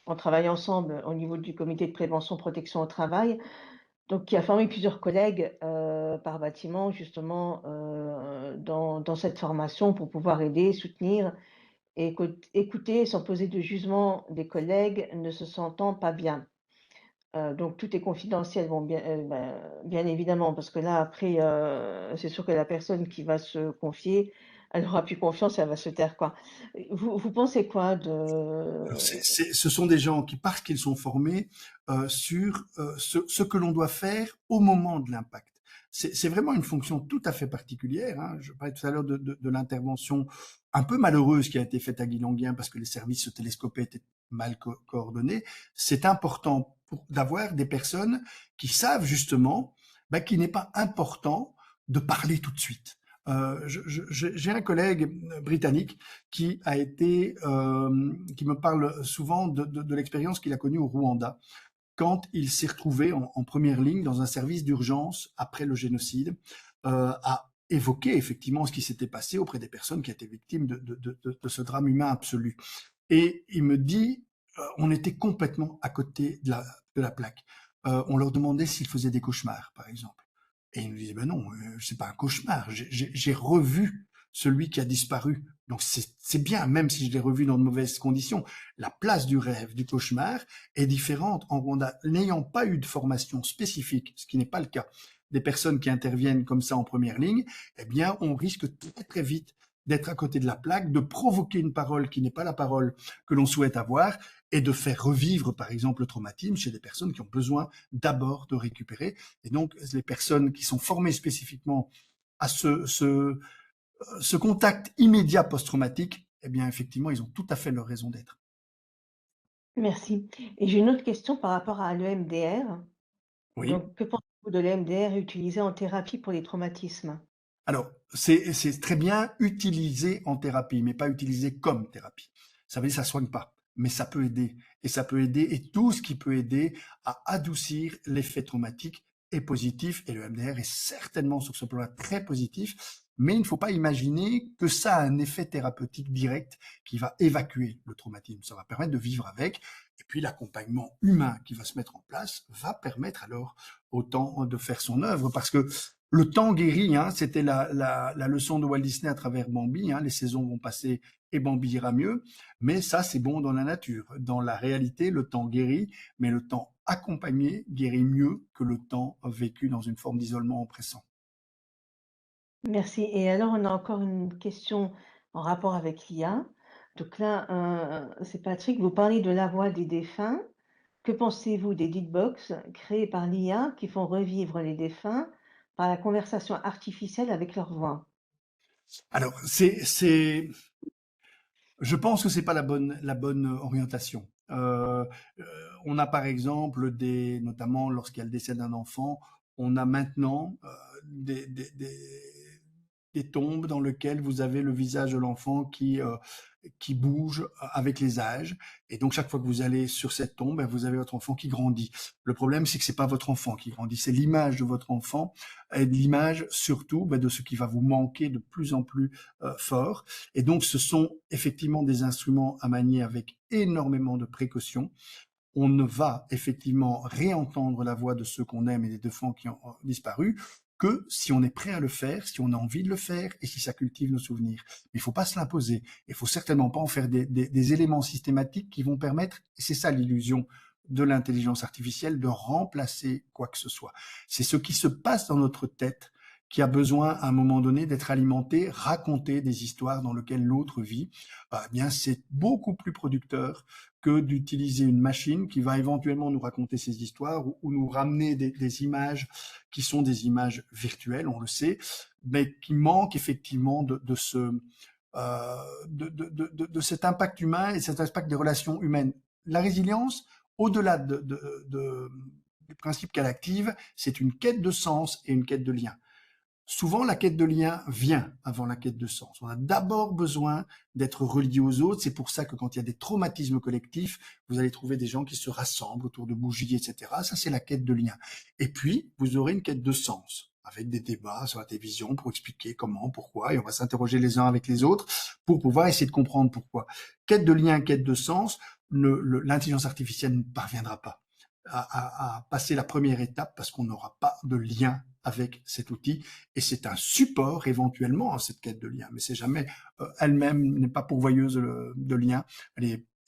on travaille ensemble au niveau du comité de prévention protection au travail, donc qui a formé plusieurs collègues, par bâtiment justement, dans cette formation pour pouvoir aider, soutenir et écouter sans poser de jugement des collègues ne se sentant pas bien. Donc tout est confidentiel, bon bien évidemment parce que là après, c'est sûr que la personne qui va se confier, elle aura plus confiance, elle va se taire quoi. Vous pensez quoi alors, de ce sont des gens qui, parce qu'ils sont formés sur ce que l'on doit faire au moment de l'impact. C'est vraiment une fonction tout à fait particulière, hein. Je parlais tout à l'heure de l'intervention un peu malheureuse qui a été faite à Guy-Longuien parce que les services télescopés étaient mal coordonnés. C'est important d'avoir des personnes qui savent justement qu'il n'est pas important de parler tout de suite. J'ai un collègue britannique qui me parle souvent de l'expérience qu'il a connue au Rwanda quand il s'est retrouvé en première ligne dans un service d'urgence après le génocide, à évoquer effectivement ce qui s'était passé auprès des personnes qui étaient victimes de ce drame humain absolu. Et il me dit, on était complètement à côté de la plaque. On leur demandait s'ils faisaient des cauchemars, par exemple. Et ils nous disaient, ben non, c'est pas un cauchemar. J'ai revu celui qui a disparu. Donc c'est bien, même si je l'ai revu dans de mauvaises conditions. La place du rêve, du cauchemar est différente en Rwanda. N'ayant pas eu de formation spécifique, ce qui n'est pas le cas des personnes qui interviennent comme ça en première ligne, eh bien, on risque très très vite d'être à côté de la plaque, de provoquer une parole qui n'est pas la parole que l'on souhaite avoir et de faire revivre, par exemple, le traumatisme chez des personnes qui ont besoin d'abord de récupérer. Et donc, les personnes qui sont formées spécifiquement à ce contact immédiat post-traumatique, eh bien, effectivement, ils ont tout à fait leur raison d'être. Merci. Et j'ai une autre question par rapport à l'EMDR. Oui. Donc, que pensez-vous de l'EMDR utilisé en thérapie pour les traumatismes? Alors, c'est très bien utilisé en thérapie, mais pas utilisé comme thérapie. Ça veut dire que ça soigne pas, mais ça peut aider. Et ça peut aider, et tout ce qui peut aider à adoucir l'effet traumatique est positif. Et le MDR est certainement sur ce plan-là très positif. Mais il ne faut pas imaginer que ça a un effet thérapeutique direct qui va évacuer le traumatisme. Ça va permettre de vivre avec. Et puis l'accompagnement humain qui va se mettre en place va permettre alors au temps de faire son œuvre. Parce que le temps guérit, hein, c'était la leçon de Walt Disney à travers Bambi. Hein, les saisons vont passer et Bambi ira mieux. Mais ça, c'est bon dans la nature. Dans la réalité, le temps guérit, mais le temps accompagné guérit mieux que le temps vécu dans une forme d'isolement oppressant. Merci. Et alors, on a encore une question en rapport avec l'IA. Donc là, c'est Patrick, vous parlez de la voix des défunts. Que pensez-vous des deepbox créées par l'IA qui font revivre les défunts par la conversation artificielle avec leur voix? Alors, je pense que c'est pas la bonne orientation. Euh, on a par exemple notamment lorsqu'il y a le décès d'un enfant, on a maintenant des tombes dans lesquelles vous avez le visage de l'enfant qui bouge avec les âges. Et donc chaque fois que vous allez sur cette tombe, ben, vous avez votre enfant qui grandit. Le problème, c'est que c'est pas votre enfant qui grandit, c'est l'image de votre enfant et l'image surtout ben, de ce qui va vous manquer de plus en plus fort. Et donc, ce sont effectivement des instruments à manier avec énormément de précautions. On ne va effectivement réentendre la voix de ceux qu'on aime et des défunts qui ont disparu que si on est prêt à le faire, si on a envie de le faire et si ça cultive nos souvenirs. Mais il ne faut pas se l'imposer. Il faut certainement pas en faire des éléments systématiques qui vont permettre, et c'est ça l'illusion de l'intelligence artificielle, de remplacer quoi que ce soit. C'est ce qui se passe dans notre tête qui a besoin à un moment donné d'être alimenté, raconter des histoires dans lesquelles l'autre vit. Eh bien, c'est beaucoup plus producteur que d'utiliser une machine qui va éventuellement nous raconter ces histoires ou nous ramener des images qui sont des images virtuelles, on le sait, mais qui manquent effectivement de cet impact humain et cet impact des relations humaines. La résilience, au-delà du principe qu'elle active, c'est une quête de sens et une quête de lien. Souvent, la quête de lien vient avant la quête de sens. On a d'abord besoin d'être relié aux autres. C'est pour ça que quand il y a des traumatismes collectifs, vous allez trouver des gens qui se rassemblent autour de bougies, etc. Ça, c'est la quête de lien. Et puis, vous aurez une quête de sens, avec des débats sur la télévision pour expliquer comment, pourquoi, et on va s'interroger les uns avec les autres pour pouvoir essayer de comprendre pourquoi. Quête de lien, quête de sens, l'intelligence artificielle ne parviendra pas à passer la première étape parce qu'on n'aura pas de lien avec cet outil et c'est un support éventuellement à cette quête de lien, mais c'est jamais elle-même n'est pas pourvoyeuse de lien.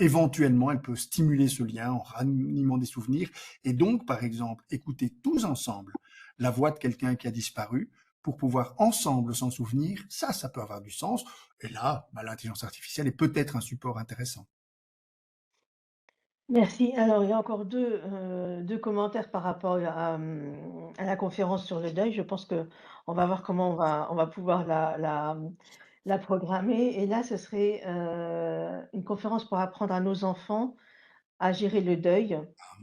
Éventuellement, elle peut stimuler ce lien en ranimant des souvenirs et donc, par exemple, écouter tous ensemble la voix de quelqu'un qui a disparu pour pouvoir ensemble s'en souvenir, ça peut avoir du sens. Et là, l'intelligence artificielle est peut-être un support intéressant. Merci. Alors, il y a encore 2 commentaires par rapport à la conférence sur le deuil. Je pense qu'on va voir comment on va pouvoir la programmer. Et là, ce serait, une conférence pour apprendre à nos enfants à gérer le deuil.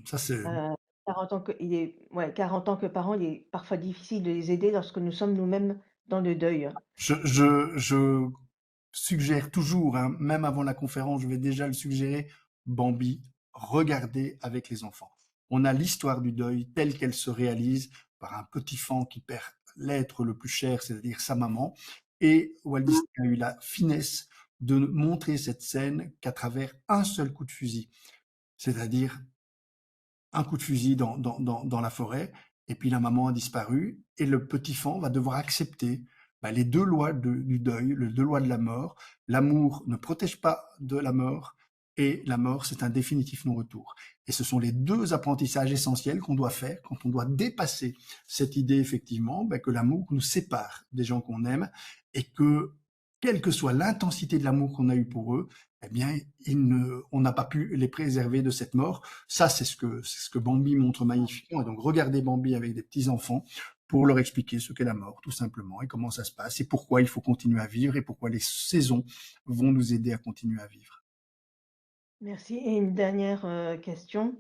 Ça, c'est, Heu, 40 ans que il est ouais, 40 ans que parents, il est parfois difficile de les aider lorsque nous sommes nous-mêmes dans le deuil. je suggère toujours, hein, même avant la conférence, je vais déjà le suggérer, Bambi, regardez avec les enfants. On a l'histoire du deuil telle qu'elle se réalise par un petit enfant qui perd l'être le plus cher, c'est-à-dire sa maman. Et Walt Disney a eu la finesse de montrer cette scène qu'à travers un seul coup de fusil, c'est-à-dire un coup de fusil dans la forêt, et puis la maman a disparu, et le petit enfant va devoir accepter les deux lois du deuil, les deux lois de la mort. L'amour ne protège pas de la mort, et la mort, c'est un définitif non-retour. Et ce sont les deux apprentissages essentiels qu'on doit faire quand on doit dépasser cette idée, effectivement, que l'amour nous sépare des gens qu'on aime, et que quelle que soit l'intensité de l'amour qu'on a eu pour eux, eh bien, on n'a pas pu les préserver de cette mort. Ça, c'est ce que Bambi montre magnifiquement. Et donc, regardez Bambi avec des petits-enfants pour leur expliquer ce qu'est la mort, tout simplement, et comment ça se passe, et pourquoi il faut continuer à vivre, et pourquoi les saisons vont nous aider à continuer à vivre. Merci et une dernière, question.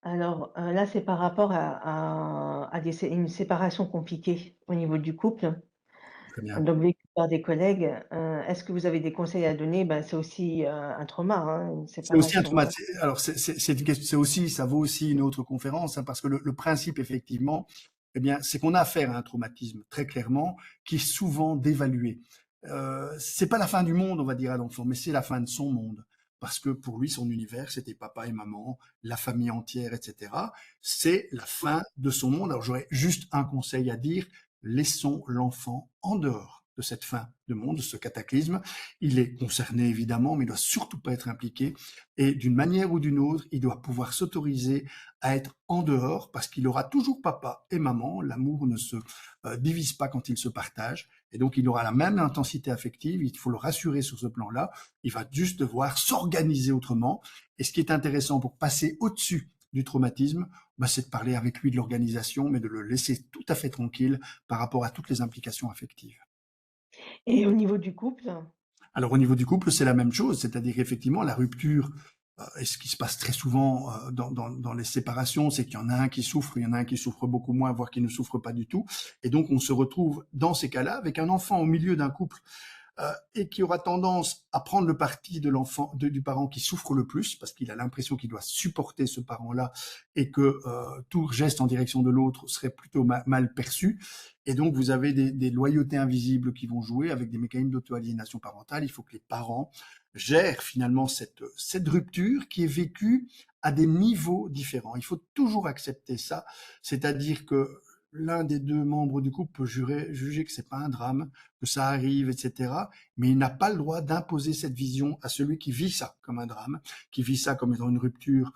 Alors, là, c'est par rapport à une séparation compliquée au niveau du couple, Très bien. donc vécue par des collègues. Est-ce que vous avez des conseils à donner? Ben, c'est aussi, un trauma, hein, une C'est aussi un séparation. trauma. Alors, c'est aussi, ça vaut aussi une autre conférence, hein, parce que le principe, effectivement, eh bien, c'est qu'on a affaire à un traumatisme, très clairement, qui est souvent dévalué. C'est pas la fin du monde, on va dire à l'enfant, mais c'est la fin de son monde. Parce que pour lui, son univers, c'était papa et maman, la famille entière, etc. C'est la fin de son monde. Alors, j'aurais juste un conseil à dire: laissons l'enfant en dehors de cette fin de monde, de ce cataclysme. Il est concerné évidemment, mais il doit surtout pas être impliqué. Et d'une manière ou d'une autre, il doit pouvoir s'autoriser à être en dehors parce qu'il aura toujours papa et maman. L'amour ne se divise pas quand il se partage. Et donc, il aura la même intensité affective. Il faut le rassurer sur ce plan-là. Il va juste devoir s'organiser autrement. Et ce qui est intéressant pour passer au-dessus du traumatisme, bah, c'est de parler avec lui de l'organisation, mais de le laisser tout à fait tranquille par rapport à toutes les implications affectives. Et au niveau du couple? Alors au niveau du couple, c'est la même chose, c'est-à-dire qu'effectivement la rupture, et ce qui se passe très souvent, dans les séparations, c'est qu'il y en a un qui souffre, il y en a un qui souffre beaucoup moins, voire qui ne souffre pas du tout, et donc on se retrouve dans ces cas-là avec un enfant au milieu d'un couple et qui aura tendance à prendre le parti de l'enfant, du parent qui souffre le plus, parce qu'il a l'impression qu'il doit supporter ce parent-là et que tout geste en direction de l'autre serait plutôt mal perçu. Et donc vous avez des loyautés invisibles qui vont jouer avec des mécanismes d'auto-aliénation parentale. Il faut que les parents gèrent finalement cette rupture qui est vécue à des niveaux différents. Il faut toujours accepter ça, c'est-à-dire que l'un des deux membres du couple peut juger que c'est pas un drame, que ça arrive, etc. Mais il n'a pas le droit d'imposer cette vision à celui qui vit ça comme un drame, qui vit ça comme étant une rupture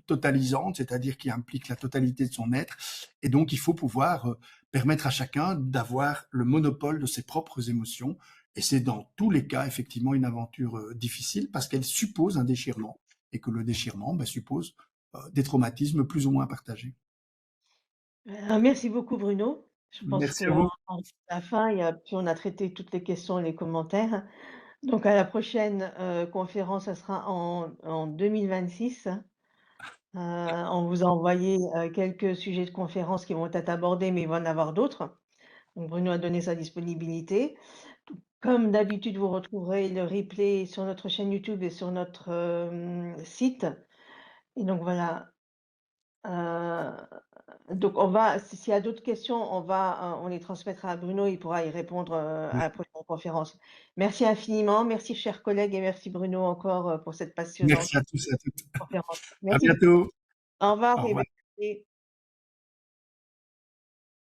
totalisante, c'est-à-dire qui implique la totalité de son être. Et donc, il faut pouvoir permettre à chacun d'avoir le monopole de ses propres émotions. Et c'est dans tous les cas, effectivement, une aventure difficile parce qu'elle suppose un déchirement et que le déchirement suppose des traumatismes plus ou moins partagés. Merci beaucoup Bruno. Je pense Merci qu'on à vous. arrive à la fin, puis on a traité toutes les questions et les commentaires. Donc à la prochaine, conférence, ça sera en 2026. On vous a envoyé, quelques sujets de conférences qui vont être abordés, mais il va en avoir d'autres. Donc Bruno a donné sa disponibilité. Comme d'habitude, vous retrouverez le replay sur notre chaîne YouTube et sur notre, site. Et donc voilà, heu, donc on va s'il y a d'autres questions, on les transmettra à Bruno, il pourra y répondre, à la prochaine conférence. Merci infiniment, merci chers collègues et merci Bruno encore, pour cette passionnante Merci à tous et à toutes. conférence. À Merci, bientôt. au revoir Au et revoir. belle journée.